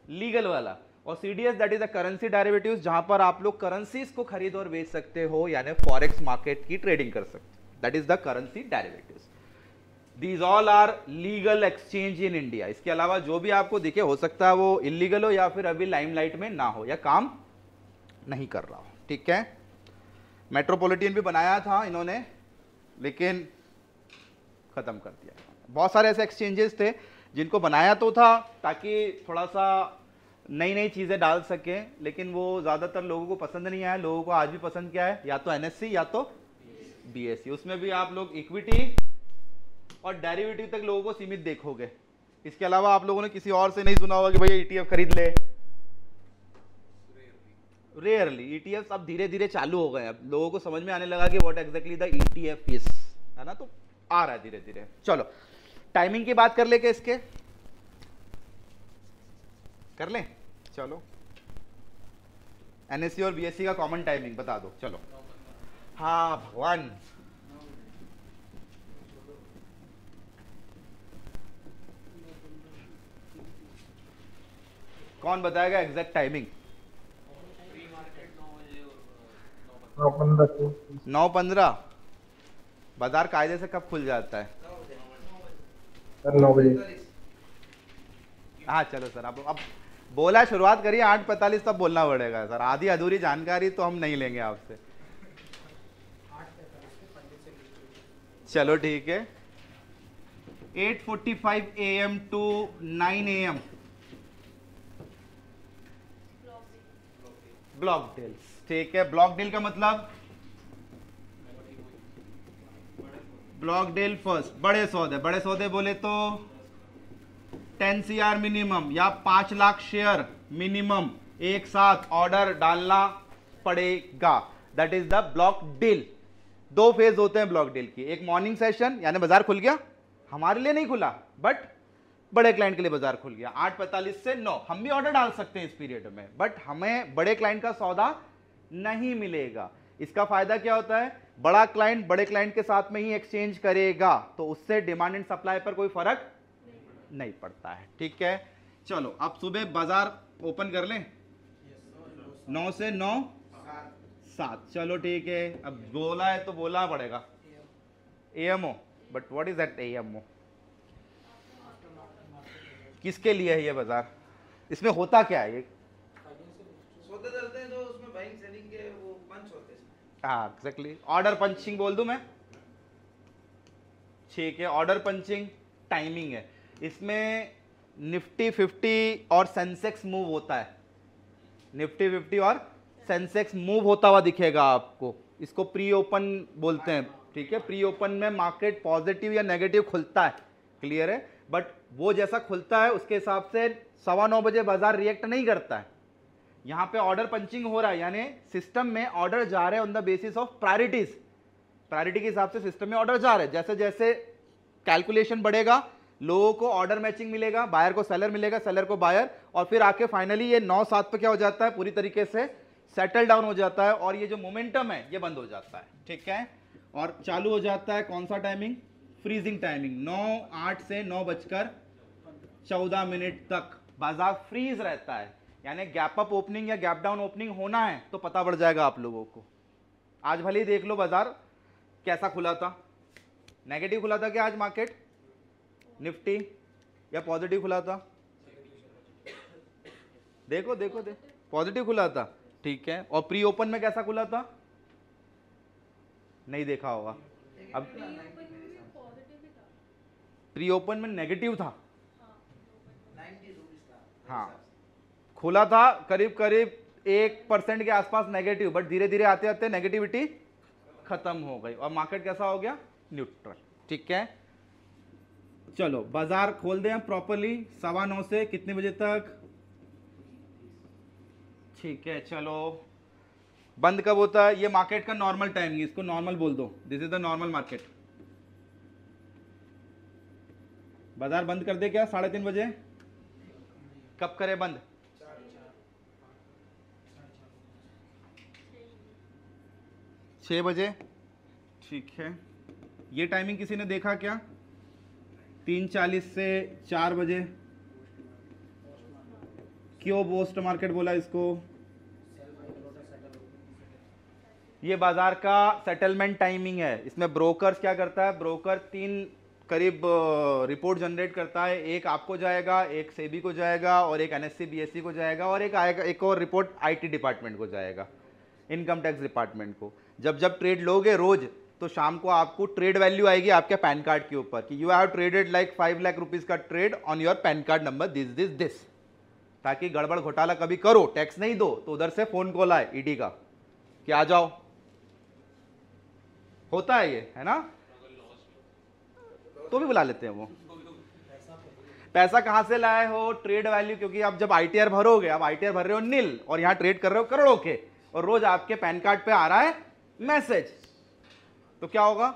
लीगल वाला। और CDS that is a currency derivatives, जहां पर आप लोग करेंसीज को खरीद और बेच सकते हो, यानी फॉरेक्स मार्केट की ट्रेडिंग कर सकते हो, that is the currency derivatives. These all are legal exchange in India. इसके अलावा जो भी आपको दिखे, हो सकता है वो इलीगल हो या फिर अभी लाइमलाइट में ना हो या काम नहीं कर रहा हो, ठीक है। मेट्रोपॉलिटन भी बनाया था इन्होंने, लेकिन खत्म कर दिया। बहुत सारे ऐसे एक्सचेंजेस थे जिनको बनाया तो था ताकि थोड़ा सा नई नई चीजें डाल सके, लेकिन वो ज्यादातर लोगों को पसंद नहीं आया। लोगों को आज भी पसंद क्या है, या तो NSE या तो BSE। उसमें भी आप लोग इक्विटी और डेरिवेटिव तक लोगों को सीमित देखोगे। इसके अलावा आप लोगों ने किसी और से नहीं सुना होगा कि भैया ETF खरीद ले। रेयरली। ETFs अब धीरे धीरे चालू हो गए, अब लोगों को समझ में आने लगा कि what exactly the ETF is, है ना। तो आ रहा है धीरे धीरे। चलो टाइमिंग की बात कर ले के इसके कर लें। चलो NSE और BSE का कॉमन टाइमिंग बता दो। चलो हाँ भगवान, कौन बताएगा एग्जैक्ट टाइमिंग? 9:15। बाजार कायदे से कब खुल जाता है? 9 बजे। हाँ चलो सर, अब बोला शुरुआत करिए 8:45 तब बोलना पड़ेगा सर। आधी अधूरी जानकारी तो हम नहीं लेंगे आपसे। चलो ठीक है। 8:45 AM to 9 AM block deals, ठीक है। ब्लॉक डील का मतलब ब्लॉक डील फर्स्ट बड़े सौदे। बड़े सौदे बोले तो 10 CR मिनिमम या 5 लाख शेयर मिनिमम एक साथ ऑर्डर डालना पड़ेगा, that is the block deal. दो फेज होते हैं ब्लॉक डील की। एक मॉर्निंग सेशन, यानी बाजार खुल गया, हमारे लिए नहीं खुला बट बड़े क्लाइंट के लिए बाजार खुल गया 8:45 से 9। हम भी ऑर्डर डाल सकते हैं इस पीरियड में, बट हमें बड़े क्लाइंट का सौदा नहीं मिलेगा। इसका फायदा क्या होता है, बड़ा क्लाइंट बड़े क्लाइंट के साथ में ही एक्सचेंज करेगा, तो उससे डिमांड एंड सप्लाई पर कोई फर्क नहीं पड़ता है, ठीक है। चलो अब सुबह बाजार ओपन कर लें 9 से 9:07। चलो ठीक है। अब बोला है तो बोला पड़ेगा AMO, but what is that AMO? किसके लिए है ये बाजार? इसमें होता क्या है? ये सौदे चलते हैं तो उसमें बाइंग सेलिंग के वो पंच होते हैं। हाँ एग्जैक्टली, ऑर्डर पंचिंग बोल दूं मैं, ठीक है। ऑर्डर पंचिंग टाइमिंग है। इसमें निफ्टी 50 और सेंसेक्स मूव होता है। निफ्टी 50 और सेंसेक्स मूव होता हुआ दिखेगा आपको। इसको प्री ओपन बोलते हैं, ठीक है। प्री ओपन में मार्केट पॉजिटिव या नेगेटिव खुलता है, क्लियर है। बट वो जैसा खुलता है उसके हिसाब से 9:15 बजे बाजार रिएक्ट नहीं करता है। यहां पे ऑर्डर पंचिंग हो रहा है, यानी सिस्टम में ऑर्डर जा रहे हैं on the basis of priorities. Priority के हिसाब से सिस्टम में ऑर्डर जा रहे हैं। जैसे जैसे कैलकुलेशन बढ़ेगा, लोगों को ऑर्डर मैचिंग मिलेगा, बायर को सेलर मिलेगा, सेलर को बायर, और फिर आके फाइनली ये 9:07 पे क्या हो जाता है, पूरी तरीके से सेटल डाउन हो जाता है, और ये जो मोमेंटम है ये बंद हो जाता है, ठीक है। और चालू हो जाता है कौन सा टाइमिंग? Freezing timing. 9:08 से 9:14 तक बाजार फ्रीज रहता है। यानी गैप अप ओपनिंग या गैप डाउन ओपनिंग होना है तो पता पड़ जाएगा आप लोगों को। आज भले ही देख लो बाजार कैसा खुला था, नेगेटिव खुला था क्या आज मार्केट निफ्टी, या पॉजिटिव खुला था? देखो देखो देखो, पॉजिटिव खुला था, ठीक है। और प्री ओपन में कैसा खुला था? नहीं देखा होगा। अब प्री ओपन में नेगेटिव था, हाँ खुला था करीब करीब 1% के आसपास नेगेटिव, बट धीरे धीरे आते आते नेगेटिविटी खत्म हो गई और मार्केट कैसा हो गया? न्यूट्रल, ठीक है। चलो बाजार खोल दें प्रॉपरली 9:15 से कितने बजे तक? ठीक है। चलो बंद कब होता है? ये मार्केट का नॉर्मल टाइमिंग, इसको नॉर्मल बोल दो, this is the normal market. बाजार बंद कर दे क्या 3:30 बजे? कब करे बंद? 6 बजे, ठीक है। ये टाइमिंग किसी ने देखा क्या? 3:40 से 4 बजे, क्यों पोस्ट मार्केट बोला इसको? ये बाजार का सेटलमेंट टाइमिंग है। इसमें ब्रोकर्स क्या करता है, ब्रोकर 3 करीब रिपोर्ट जनरेट करता है। एक आपको जाएगा, एक सेबी को जाएगा, और एक एनएससी बीएससी को जाएगा, और एक आएगा, एक और रिपोर्ट आईटी डिपार्टमेंट को जाएगा, इनकम टैक्स डिपार्टमेंट को। जब जब ट्रेड लोगे रोज, तो शाम को आपको ट्रेड वैल्यू आएगी आपके पैन कार्ड के ऊपर कि you have traded like 5 lakh rupees का trade on your PAN card number this, ताकि गड़बड़ घोटाला कभी करो, टैक्स नहीं दो, तो उधर से फोन कॉल आए ईडी का कि आ जाओ। होता है ये, है ना? तो भी बुला लेते हैं वो। पैसा कहां से लाए हो? ट्रेड वैल्यू, क्योंकि आप जब आईटीआर भरोगे, आप आईटीआर भर रहे हो नील और यहां ट्रेड कर रहे हो करोड़ों के, और रोज आपके पैन कार्ड पे आ रहा है मैसेज, तो क्या होगा?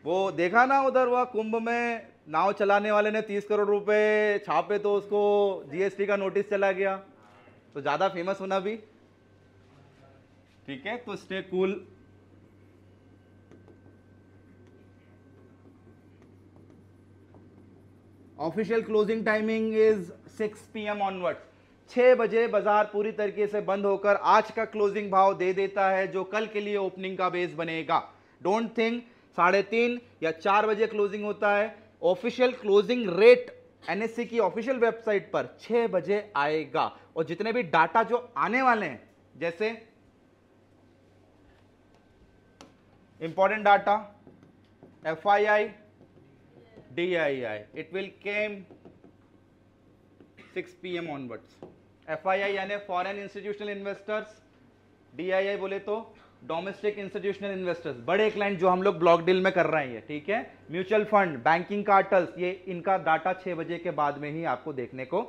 वो देखा ना उधर वह कुंभ में नाव चलाने वाले ने 30 करोड़ रुपए छापे, तो उसको जीएसटी का नोटिस चला गया। तो ज्यादा फेमस होना भी ठीक है, तो stay cool. Official closing timing is 6 PM onwards. 6 बजे बाजार पूरी तरीके से बंद होकर आज का क्लोजिंग भाव दे देता है, जो कल के लिए ओपनिंग का बेस बनेगा। डोंट थिंक 3:30 या 4 बजे क्लोजिंग होता है। ऑफिशियल क्लोजिंग रेट एनएससी की ऑफिशियल वेबसाइट पर 6 बजे आएगा, और जितने भी डाटा जो आने वाले हैं, जैसे important data FII, DII, it will came 6 PM onwards। FII यानी फॉरेन इंस्टीट्यूशनल इन्वेस्टर्स, DII बोले तो डोमेस्टिक इंस्टीट्यूशनल इन्वेस्टर्स, बड़े क्लाइंट जो हम लोग ब्लॉक डील में कर रहे हैं, ठीक है। म्यूचुअल फंड, बैंकिंग कार्टल्स, ये इनका डाटा 6 बजे के बाद में ही आपको देखने को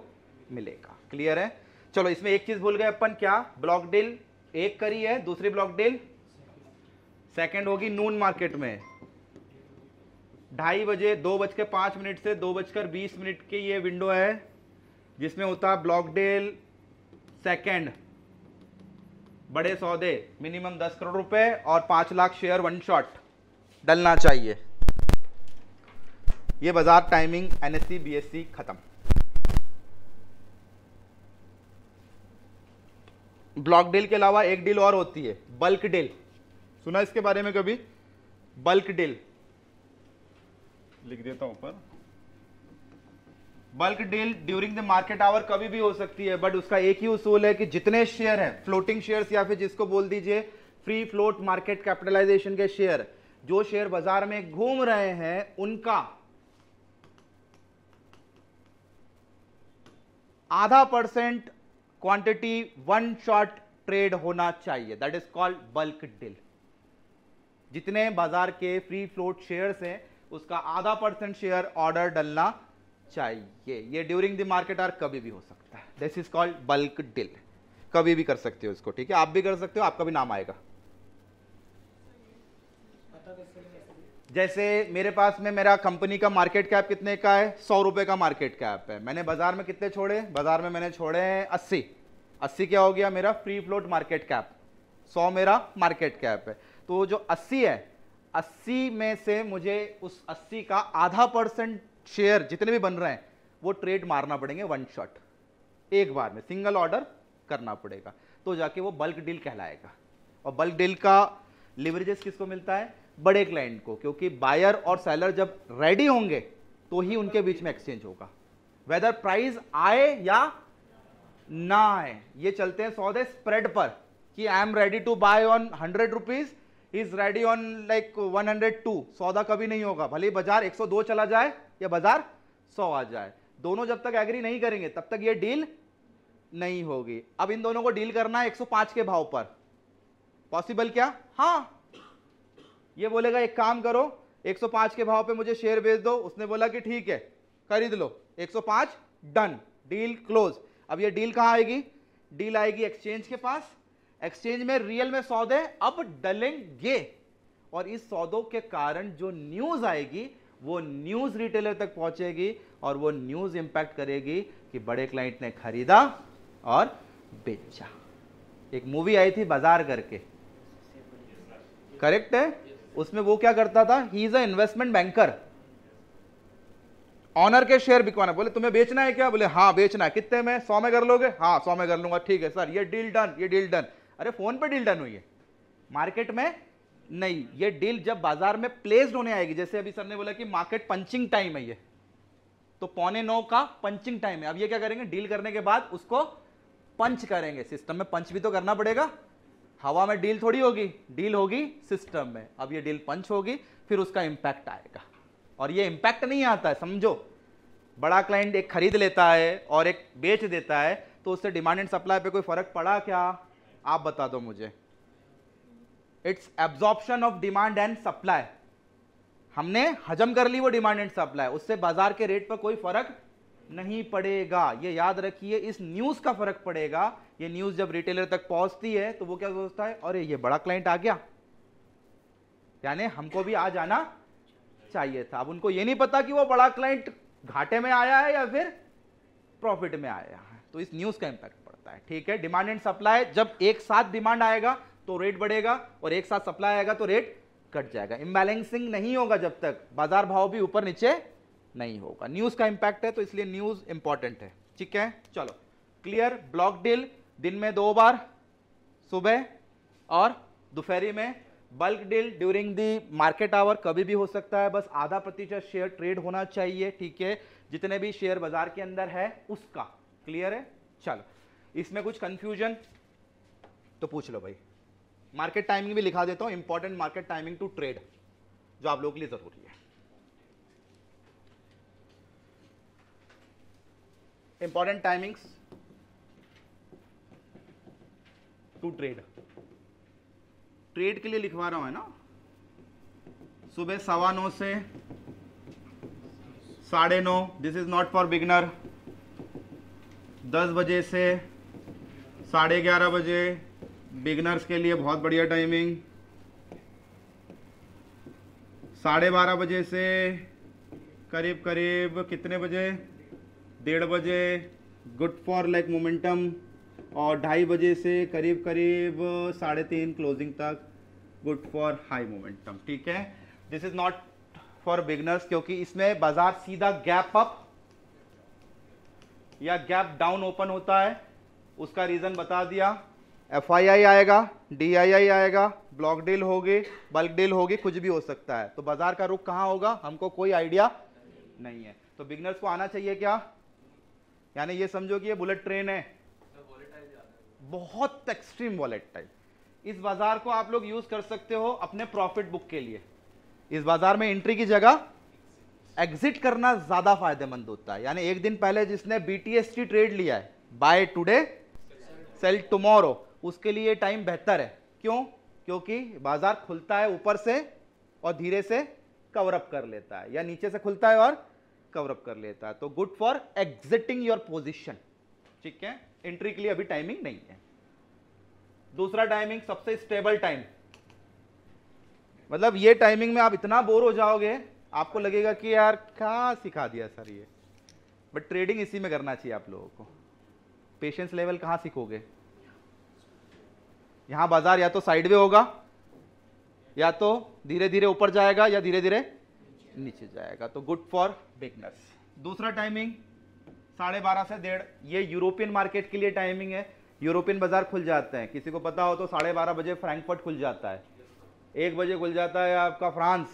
मिलेगा। क्लियर है? चलो, इसमें एक चीज भूल गए अपन, क्या? ब्लॉक डील एक करी है, दूसरी ब्लॉक डील सेकंड होगी नून मार्केट में 2:30 बजे, 2:05 से 2:20 की ये विंडो है, जिसमें होता है ब्लॉक डील सेकंड। बड़े सौदे मिनिमम 10 करोड़ रुपए और 5 लाख शेयर वन शॉट डलना चाहिए। ये बाजार टाइमिंग एनएससी बीएससी खत्म। ब्लॉक डील के अलावा एक डील और होती है, बल्क डील। सुना इसके बारे में कभी? बल्क डील लिख देता हूं ऊपर। Bulk deal during the market hour कभी भी हो सकती है, बट उसका एक ही उसूल है कि जितने शेयर हैं, फ्लोटिंग शेयर्स या फिर जिसको बोल दीजिए फ्री फ्लोट मार्केट कैपिटलाइजेशन के शेयर, जो शेयर बाजार में घूम रहे हैं, उनका आधा % क्वांटिटी वन शॉट ट्रेड होना चाहिए। That is called bulk deal. जितने बाजार के फ्री फ्लोट शेयर्स हैं, उसका आधा % शेयर ऑर्डर डलना चाहिए। ये ड्यूरिंग द मार्केट आवर कभी भी हो सकता है। This is called bulk deal. कभी भी कर सकते हो इसको, ठीक है? आप भी कर सकते हो, आपका भी नाम आएगा। जैसे मेरे पास में मेरा कंपनी का मार्केट कैप कितने का है? 100 रुपए का मार्केट कैप है। मैंने बाजार में कितने छोड़े? बाजार में मैंने छोड़े हैं 80। 80 क्या हो गया मेरा? Free float market cap. 100 मेरा मार्केट कैप है। तो जो 80 है, 80 में से मुझे उस 80 का आधा % शेयर जितने भी बन रहे हैं, वो ट्रेड मारना पड़ेंगे वन शॉट, एक बार में सिंगल ऑर्डर करना पड़ेगा, तो जाके वो बल्क डील कहलाएगा। और बल्क डील का लिवरेजेस किसको मिलता है? बड़े क्लाइंट को, क्योंकि बायर और सेलर जब रेडी होंगे तो ही उनके बीच में एक्सचेंज होगा, वेदर प्राइस आए या ना आए। ये चलते हैं सौदे स्प्रेड पर कि I am ready to buy on 100 rupees, is ready on like 102। सौदा कभी नहीं होगा, भले ही बाजार 102 चला जाए या बाजार 100 आ जाए। दोनों जब तक एग्री नहीं करेंगे तब तक ये डील नहीं होगी। अब इन दोनों को डील करना है 105 के भाव पर। पॉसिबल क्या? हाँ, ये बोलेगा एक काम करो, 105 के भाव पे मुझे शेयर बेच दो। उसने बोला कि ठीक है खरीद लो, 105 डन, डील क्लोज। अब ये डील कहां आएगी? डील आएगी एक्सचेंज के पास। एक्सचेंज में रियल में सौदे अब डलेंगे, और इस सौदों के कारण जो न्यूज आएगी वो न्यूज रिटेलर तक पहुंचेगी, और वो न्यूज इंपैक्ट करेगी कि बड़े क्लाइंट ने खरीदा और बेचा। एक मूवी आई थी बाजार करके, करेक्ट है? उसमें वो क्या करता था? He is a investment banker. Owner के शेयर बिकवाना, बोले तुम्हें बेचना है क्या, बोले हाँ बेचना है, कितने में, 100 में कर लोगे, हाँ 100 में कर लूंगा, ठीक है सर, ये डील डन, ये डील डन। अरे फोन पे डील डन हुई है, मार्केट में नहीं। ये डील जब बाजार में प्लेस्ड होने आएगी, जैसे अभी सर ने बोला कि मार्केट पंचिंग टाइम है ये, तो 8:45 का पंचिंग टाइम है। अब ये क्या करेंगे, डील करने के बाद उसको पंच करेंगे, सिस्टम में पंच भी तो करना पड़ेगा, हवा में डील थोड़ी होगी, डील होगी सिस्टम में। अब ये डील पंच होगी, फिर उसका इंपैक्ट आएगा। और ये इंपैक्ट नहीं आता है, समझो, बड़ा क्लाइंट एक खरीद लेता है और एक बेच देता है, तो उससे डिमांड एंड सप्लाई पे कोई फर्क पड़ा क्या, आप बता दो मुझे। It's absorption of demand and supply, हमने हजम कर ली वो डिमांड एंड सप्लाई, उससे बाजार के रेट पर कोई फर्क नहीं पड़ेगा। ये याद रखिए, इस न्यूज का फर्क पड़ेगा। ये न्यूज जब रिटेलर तक पहुंचती है तो वो क्या सोचता है, अरे ये बड़ा क्लाइंट आ गया, यानी हमको भी आ जाना चाहिए था। अब उनको ये नहीं पता कि वो बड़ा क्लाइंट घाटे में आया है या फिर प्रॉफिट में आया है, तो इस न्यूज का इंपैक्ट पड़ता है। ठीक है, डिमांड एंड सप्लाई, जब एक साथ डिमांड आएगा तो रेट बढ़ेगा और एक साथ सप्लाई आएगा तो रेट कट जाएगा। इम्बैलेंसिंग नहीं होगा जब तक बाजार भाव भी ऊपर नीचे नहीं होगा। न्यूज का इंपैक्ट है, तो इसलिए न्यूज इंपॉर्टेंट है। ठीक है, चलो क्लियर। ब्लॉक डील दिन में 2 बार, सुबह और दोपहरी में। Bulk deal during the market hour, कभी भी हो सकता है, बस आधा प्रतिशत शेयर ट्रेड होना चाहिए। ठीक है, जितने भी शेयर बाजार के अंदर है उसका। क्लियर है, चलो इसमें कुछ कंफ्यूजन तो पूछ लो भाई। मार्केट टाइमिंग भी लिखा देता हूं, important market timing to trade, जो आप लोगों के लिए जरूरी है। Important timings to trade, trade के लिए लिखवा रहा हूं, है ना। सुबह 9:15 से 9:30, this is not for beginner. 10 बजे से 11:30 बजे, बिगनर्स के लिए बहुत बढ़िया टाइमिंग। 12:30 बजे से करीब करीब कितने बजे, 1:30 बजे, गुड फॉर लाइक मोमेंटम। और 2:30 बजे से करीब करीब 3:30 क्लोजिंग तक, गुड फॉर हाई मोमेंटम। ठीक है, this is not for beginners, क्योंकि इसमें बाजार सीधा गैप अप या गैप डाउन ओपन होता है। उसका रीजन बता दिया, FII आएगा, DII आएगा, ब्लॉक डील होगी, बल्क डील होगी, कुछ भी हो सकता है। तो बाजार का रुख कहां होगा हमको कोई आइडिया नहीं है। तो बिगनर्स को आना चाहिए क्या, यानी ये समझो कि ये बुलेट ट्रेन है, बहुत एक्सट्रीम वॉलेटाइल। इस बाजार को आप लोग यूज कर सकते हो अपने प्रॉफिट बुक के लिए। इस बाजार में एंट्री की जगह एग्जिट करना ज्यादा फायदेमंद होता है। यानी एक दिन पहले जिसने BTST ट्रेड लिया है, बाय टुडे सेल टुमारो, उसके लिए टाइम बेहतर है। क्यों, क्योंकि बाजार खुलता है ऊपर से और धीरे से कवर अप कर लेता है, या नीचे से खुलता है और कवर अप कर लेता है। तो good for exiting your position. ठीक है, एंट्री के लिए अभी टाइमिंग नहीं है। दूसरा टाइमिंग सबसे स्टेबल टाइम, मतलब ये टाइमिंग में आप इतना बोर हो जाओगे, आपको लगेगा कि यार क्या सिखा दिया सर ये, बट ट्रेडिंग इसी में करना चाहिए आप लोगों को। पेशेंस लेवल कहां सीखोगे, यहां बाजार या तो साइडवे होगा, या तो धीरे धीरे ऊपर जाएगा, या धीरे धीरे नीचे जाएगा। तो गुड फॉर बिगनर्स। दूसरा टाइमिंग 12:30 से 1:30, ये यूरोपियन मार्केट के लिए टाइमिंग है। यूरोपियन बाजार खुल जाते हैं, किसी को पता हो तो 12:30 बजे फ्रैंकफर्ट खुल जाता है, 1 बजे खुल जाता है आपका फ्रांस,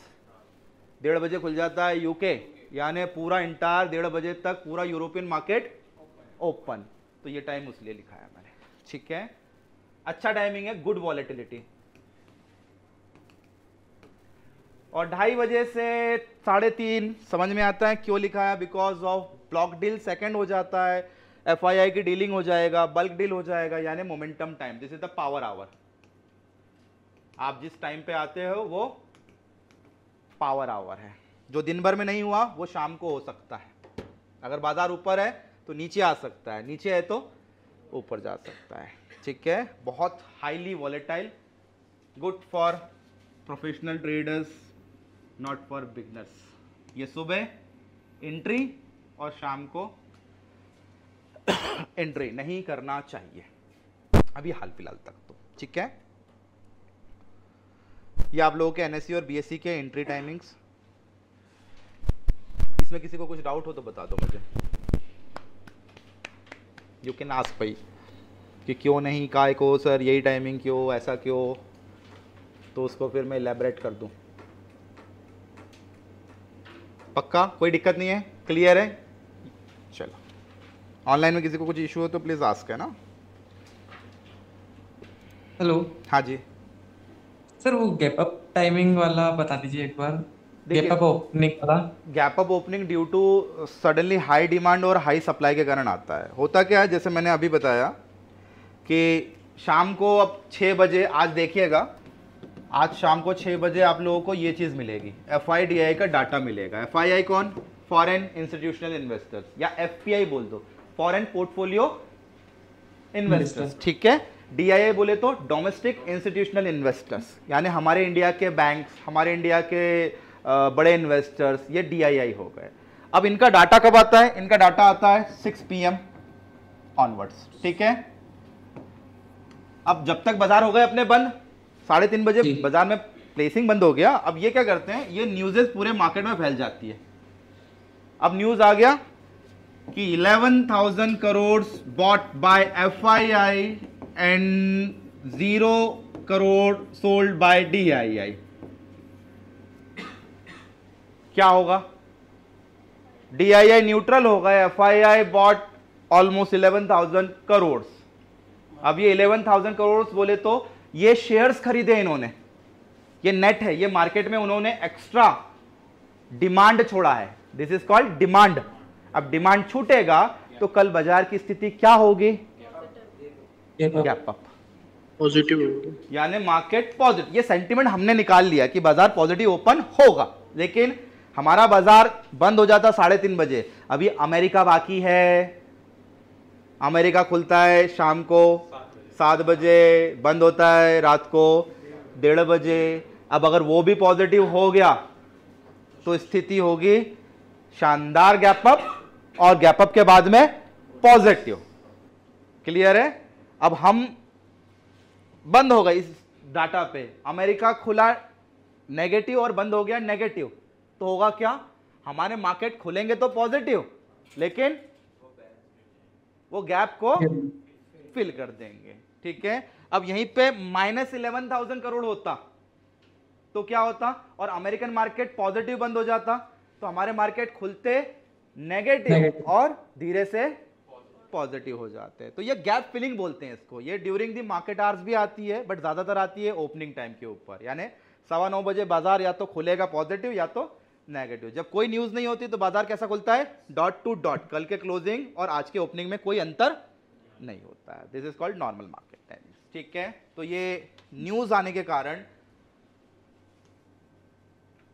1:30 बजे खुल जाता है UK, यानी पूरा इंटायर 1:30 बजे तक पूरा यूरोपियन मार्केट ओपन। तो ये टाइम उसलिए लिखा है मैंने। ठीक है, अच्छा टाइमिंग है, गुड वॉलेटिलिटी। और 2:30 बजे से 3:30 समझ में आता है क्यों लिखा है, because of block deal second हो जाता है, FII की डीलिंग हो जाएगा, बल्क डील हो जाएगा, यानी momentum time. This is the power hour. आप जिस टाइम पे आते हो वो पावर आवर है। जो दिन भर में नहीं हुआ वो शाम को हो सकता है। अगर बाजार ऊपर है तो नीचे आ सकता है, नीचे है तो ऊपर जा सकता है। ठीक है, बहुत highly volatile, good for professional traders, not for beginners. ये सुबह एंट्री और शाम को एंट्री नहीं करना चाहिए अभी हाल फिलहाल तक तो। ठीक है, ये आप लोगों के NSE और BSE के एंट्री टाइमिंग्स। इसमें किसी को कुछ डाउट हो तो बता दो मुझे, यू कैन आस्क भाई कि क्यों नहीं, काय को सर यही टाइमिंग क्यों, ऐसा क्यों, तो उसको फिर मैं इलेबरेट कर दूं। पक्का कोई दिक्कत नहीं है, क्लियर है? चलो, ऑनलाइन में किसी को कुछ इशू हो तो प्लीज आस्क, है ना? हेलो हाँ जी, सर, वो गैप अप टाइमिंग वाला बता दीजिए एक बार, देखिए, गैप अप ओपनिंग वाला। Gap up opening due to suddenly high demand और हाई सप्लाई के कारण आता है। होता क्या है, जैसे मैंने अभी बताया कि शाम को अब 6 बजे, आज देखिएगा, आज शाम को 6 बजे आप लोगों को ये चीज़ मिलेगी, FIDI का डाटा मिलेगा। FII कौन? फॉरेन इंस्टीट्यूशनल इन्वेस्टर्स, या FPI बोल दो, फॉरेन पोर्टफोलियो इन्वेस्टर्स, ठीक है। DII बोले तो डोमेस्टिक इंस्टीट्यूशनल इन्वेस्टर्स, यानी हमारे इंडिया के बैंक्स, हमारे इंडिया के बड़े इन्वेस्टर्स, ये DII हो गए। अब इनका डाटा कब आता है? इनका डाटा आता है 6 PM ऑनवर्ड्स, ठीक है। अब जब तक बाजार हो गए अपने बंद, 3:30 बजे बाजार में प्लेसिंग बंद हो गया। अब ये क्या करते हैं, ये न्यूज़ेस पूरे मार्केट में फैल जाती है। अब न्यूज़ आ गया कि 11,000 crore bought by FII and 0 crore sold by DII। क्या होगा? DII न्यूट्रल होगा, FII बॉट ऑलमोस्ट 11,000 करोड़। अब ये 11,000 करोड़ बोले तो ये शेयर्स खरीदे इन्होंने, ये नेट है, ये मार्केट में उन्होंने एक्स्ट्रा डिमांड छोड़ा है, दिस इज कॉल्ड डिमांड। अब डिमांड छूटेगा तो कल बाजार की स्थिति क्या होगी? गैप अप, पॉजिटिव होगा, यानी मार्केट पॉजिटिव। ये सेंटिमेंट हमने निकाल लिया कि बाजार पॉजिटिव ओपन होगा, लेकिन हमारा बाजार बंद हो जाता 3:30 बजे। अभी अमेरिका बाकी है, अमेरिका खुलता है शाम को 7 बजे, बंद होता है रात को 1:30 बजे। अब अगर वो भी पॉजिटिव हो गया तो स्थिति होगी शानदार गैप अप, और गैप अप के बाद में पॉजिटिव। क्लियर है? अब हम बंद हो गए इस डाटा पे, अमेरिका खुला नेगेटिव और बंद हो गया नेगेटिव, तो होगा क्या? हमारे मार्केट खुलेंगे तो पॉजिटिव, लेकिन वो गैप को फिल कर देंगे, ठीक है। अब यहीं पे -11,000 करोड़ होता तो क्या होता, और अमेरिकन मार्केट पॉजिटिव बंद हो जाता, तो हमारे मार्केट खुलते नेगेटिव और धीरे से पॉजिटिव हो जाते हैं। तो ये गैप फिलिंग बोलते हैं इसको। ये ड्यूरिंग द मार्केट आवर्स भी आती है, बट ज्यादातर आती है ओपनिंग टाइम के ऊपर, यानी 9:15 बजे बाजार या तो खुलेगा पॉजिटिव या तो नेगेटिव। जब कोई न्यूज नहीं होती तो बाजार कैसा खुलता है? डॉट टू डॉट, कल के क्लोजिंग और आज के ओपनिंग में कोई अंतर नहीं होता है। This is called normal market timing, ठीक है। तो ये न्यूज आने के कारण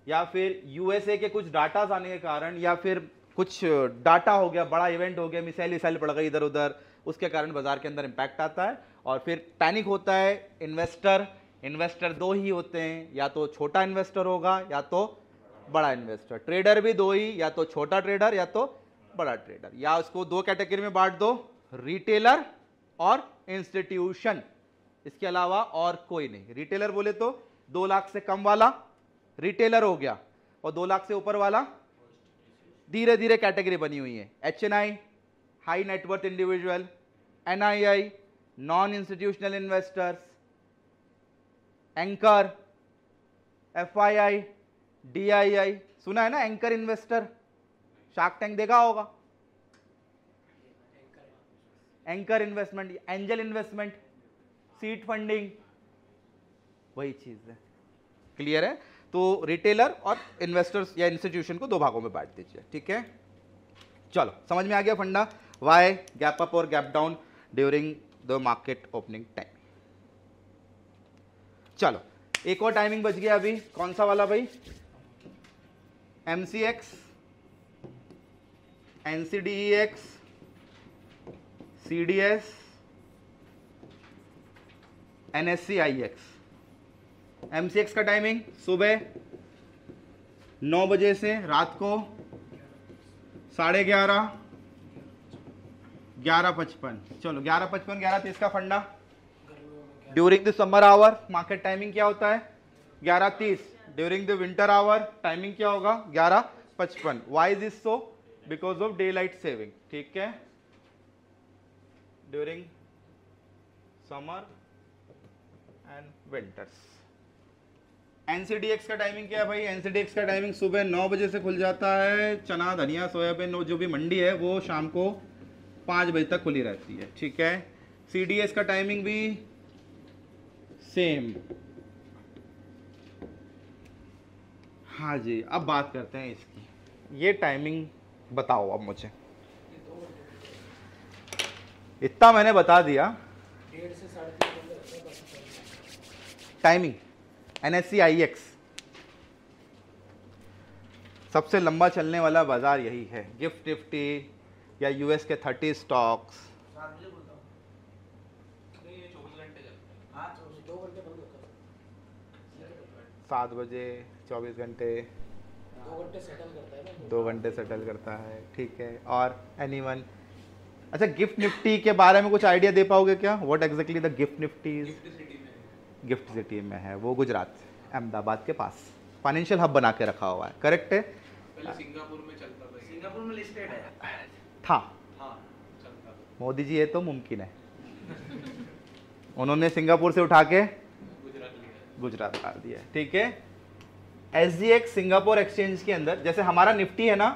या फिर यूएसए के कुछ डाटाज आने के कारण या फिर कुछ डाटा हो गया, बड़ा इवेंट हो गया, मिसाइल पड़ गई इधर उधर, उसके कारण बाजार के अंदर इंपैक्ट आता है और फिर पैनिक होता है। इन्वेस्टर दो ही होते हैं, या तो छोटा इन्वेस्टर होगा या तो बड़ा इन्वेस्टर। ट्रेडर भी दो ही, या तो छोटा ट्रेडर या तो बड़ा ट्रेडर, या उसको दो कैटेगरी में बांट दो, रिटेलर और इंस्टीट्यूशन। इसके अलावा और कोई नहीं। रिटेलर बोले तो 2 लाख से कम वाला रिटेलर हो गया, और 2 लाख से ऊपर वाला धीरे धीरे कैटेगरी बनी हुई है। HNI high net worth individual, NII non institutional investors, anchor, FII, DII। सुना है ना एंकर इन्वेस्टर? शार्क टैंक देखा होगा। Anchor investment, angel investment, seed funding, वही चीज है। क्लियर है? तो रिटेलर और इन्वेस्टर्स या इंस्टीट्यूशन को 2 भागों में बांट दीजिए, ठीक है। चलो, समझ में आ गया फंडा, वाई गैप अप और gap down during the market opening time. चलो, एक और टाइमिंग बच गया अभी, कौन सा वाला भाई? MCX, NCDEX, CDS, NSE-IX। MCX का टाइमिंग सुबह 9 बजे से रात को 11:30, 11:55। चलो 11:55, 11:30 का फंडा। During the summer hour market timing क्या होता है? 11:30। During the winter hour timing क्या होगा? 11:55। 55. Why is this so? Because of daylight saving. ठीक है, during summer and winters. NCDX का टाइमिंग क्या है भाई? NCDX का टाइमिंग सुबह 9 बजे से खुल जाता है। चना, धनिया, सोयाबीन जो भी मंडी है वो शाम को 5 बजे तक खुली रहती है। ठीक है, CDS का टाइमिंग भी सेम। हाँ जी, अब बात करते हैं इसकी। ये टाइमिंग बताओ अब मुझे। इतना मैंने बता दिया। टाइमिंग NSE IX सबसे लंबा चलने वाला बाजार यही है। गिफ्ट निफ्टी या यूएस के 30 स्टॉक्स 7 बजे बोलता हूँ। नहीं, ये 24 घंटे चलता है। हाँ 2 घंटे बंद होता है। 7 बजे 24 घंटे 2 घंटे सेटल करता है ना। 2 घंटे सेटल करता है। ठीक है, और एनीवन? अच्छा, गिफ्ट निफ्टी के बारे में कुछ आइडिया दे पाओगे क्या? What exactly the gift Nifty is? Gift city में है। गिफ्ट सिटी में है, वो गुजरात अहमदाबाद के पास फाइनेंशियल हब बना के रखा हुआ है। करेक्ट है? पहले सिंगापुर में चलता था ये। सिंगापुर में लिस्टेड है। था। हाँ, चलता था। मोदी जी ये तो मुमकिन है। उन्होंने सिंगापुर से उठा के गुजरात लिया। गुजरात डाल दिया है। ठीक है, SGX सिंगापुर एक्सचेंज के अंदर जैसे हमारा निफ्टी है ना,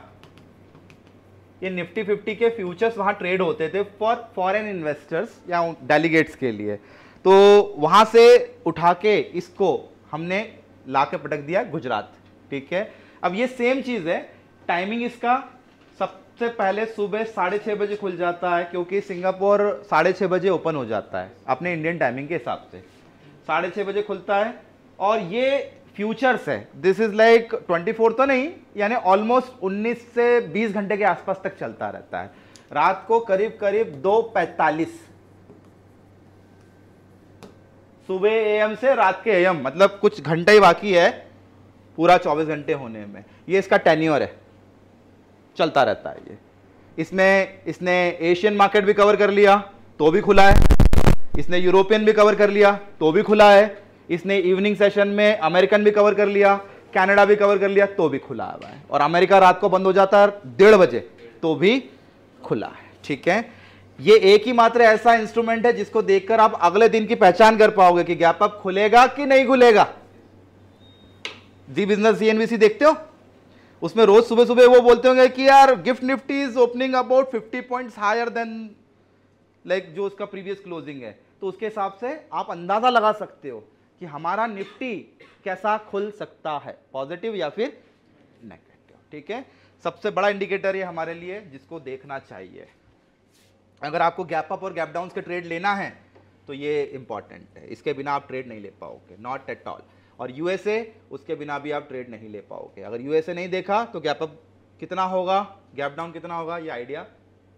ये निफ्टी 50 के फ्यूचर्स वहां ट्रेड होते थे फॉर फॉरेन इन्वेस्टर्स या डेलीगेट्स के लिए। तो वहां से उठा के इसको हमने ला के पटक दिया गुजरात। ठीक है, अब ये सेम चीज है। टाइमिंग इसका सबसे पहले सुबह 6:30 बजे खुल जाता है, क्योंकि सिंगापुर 6:30 बजे ओपन हो जाता है अपने इंडियन टाइमिंग के हिसाब से। 6:30 बजे खुलता है और ये फ्यूचर्स है। दिस इज लाइक 24 तो नहीं, यानी ऑलमोस्ट 19 से 20 घंटे के आसपास तक चलता रहता है। रात को करीब करीब 2:45 सुबह AM से रात के AM, मतलब कुछ घंटे ही बाकी है पूरा 24 घंटे होने में। ये इसका टेन्योर है, चलता रहता है ये। इसने एशियन मार्केट भी कवर कर लिया तो भी खुला है, इसने यूरोपियन भी कवर कर लिया तो भी खुला है, इसने इवनिंग सेशन में अमेरिकन भी कवर कर लिया, कनाडा भी कवर कर लिया तो भी खुला हुआ है, और अमेरिका रात को बंद हो जाता है 1:30 बजे तो भी खुला है। ठीक है, ये एक ही मात्र ऐसा इंस्ट्रूमेंट है जिसको देखकर आप अगले दिन की पहचान कर पाओगे कि गैप अप खुलेगा कि नहीं खुलेगा। जी बिजनेस CNBC देखते हो, उसमें रोज सुबह सुबह वो बोलते होंगे कि यार Gift Nifty is opening about 50 points higher than like जो उसका प्रीवियस क्लोजिंग है। तो उसके हिसाब से आप अंदाजा लगा सकते हो कि हमारा निफ्टी कैसा खुल सकता है, पॉजिटिव या फिर नेगेटिव। ठीक है, सबसे बड़ा इंडिकेटर ये हमारे लिए जिसको देखना चाहिए। अगर आपको गैप अप और गैप डाउन के ट्रेड लेना है तो ये इंपॉर्टेंट है, इसके बिना आप ट्रेड नहीं ले पाओगे, नॉट एट ऑल। और USA, उसके बिना भी आप ट्रेड नहीं ले पाओगे। अगर USA नहीं देखा तो गैप अप कितना होगा, गैप डाउन कितना होगा, ये आइडिया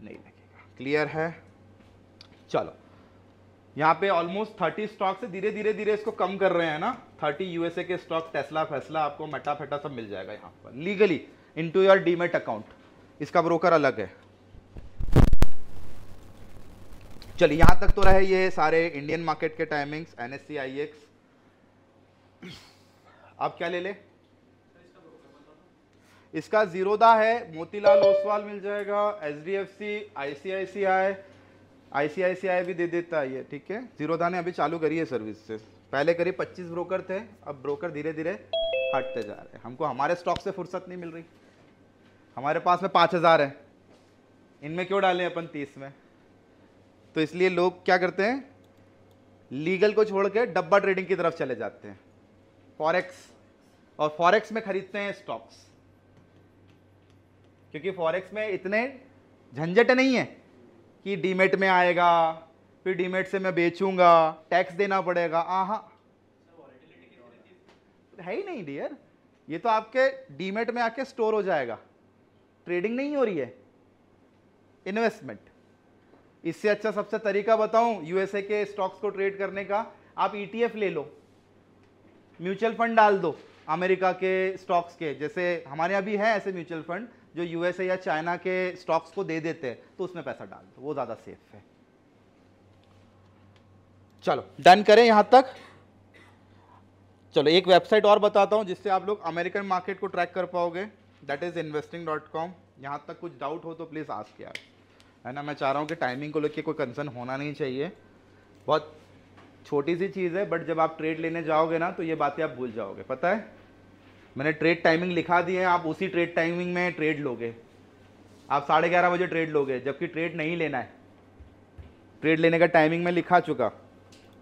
नहीं लगेगा। क्लियर है? चलो, यहाँ पे ऑलमोस्ट 30 स्टॉक से धीरे धीरे धीरे इसको कम कर रहे हैं ना। 30 USA के स्टॉक, टेस्ला, फेस्ला, आपको मेटा फेटा सब मिल जाएगा यहाँ पर legally into your demat account. इसका ब्रोकर अलग है। चलिए, यहां तक तो रहे ये सारे इंडियन मार्केट के टाइमिंग्स, NSE IX। अब क्या ले ले? इसका जीरोदा है, मोतीलाल ओसवाल मिल जाएगा, HDFC, ICICI भी दे देता है ये। ठीक है, जीरोदा ने अभी चालू करी है सर्विस से। पहले करीब 25 ब्रोकर थे, अब ब्रोकर धीरे धीरे हटते जा रहे हैं। हमको हमारे स्टॉक से फुर्सत नहीं मिल रही, हमारे पास में 5000 है, इनमें क्यों डालें अपन 30 में। तो इसलिए लोग क्या करते हैं, लीगल को छोड़ के डब्बा ट्रेडिंग की तरफ चले जाते हैं, फॉरेक्स, और फॉरेक्स में खरीदते हैं स्टॉक्स, क्योंकि फॉरेक्स में इतने झंझट नहीं है कि डीमेट में आएगा, फिर डीमेट से मैं बेचूंगा, टैक्स देना पड़ेगा। आहा, है ही नहीं डियर, ये तो आपके डीमेट में आके स्टोर हो जाएगा। ट्रेडिंग नहीं हो रही है, इन्वेस्टमेंट। इससे अच्छा सबसे तरीका बताऊं USA के स्टॉक्स को ट्रेड करने का, आप ETF ले लो, म्यूचुअल फंड डाल दो अमेरिका के स्टॉक्स के। जैसे हमारे यहाँ भी है ऐसे म्यूचुअल फंड जो USA या चाइना के स्टॉक्स को दे देते हैं, तो उसमें पैसा डाल दो, वो ज़्यादा सेफ है। चलो डन करें यहाँ तक। चलो एक वेबसाइट और बताता हूँ जिससे आप लोग अमेरिकन मार्केट को ट्रैक कर पाओगे। That is investing.com। यहाँ तक कुछ डाउट हो तो प्लीज़ आस्क यार, है ना। मैं चाह रहा हूँ कि टाइमिंग को लेके कोई कंसर्न होना नहीं चाहिए। बहुत छोटी सी चीज़ है, बट जब आप ट्रेड लेने जाओगे ना तो ये बातें आप भूल जाओगे। पता है, मैंने ट्रेड टाइमिंग लिखा दी है, आप उसी ट्रेड टाइमिंग में ट्रेड लोगे। आप 11:30 बजे ट्रेड लोगे, जबकि ट्रेड नहीं लेना है। ट्रेड लेने का टाइमिंग मैं लिखा चुका।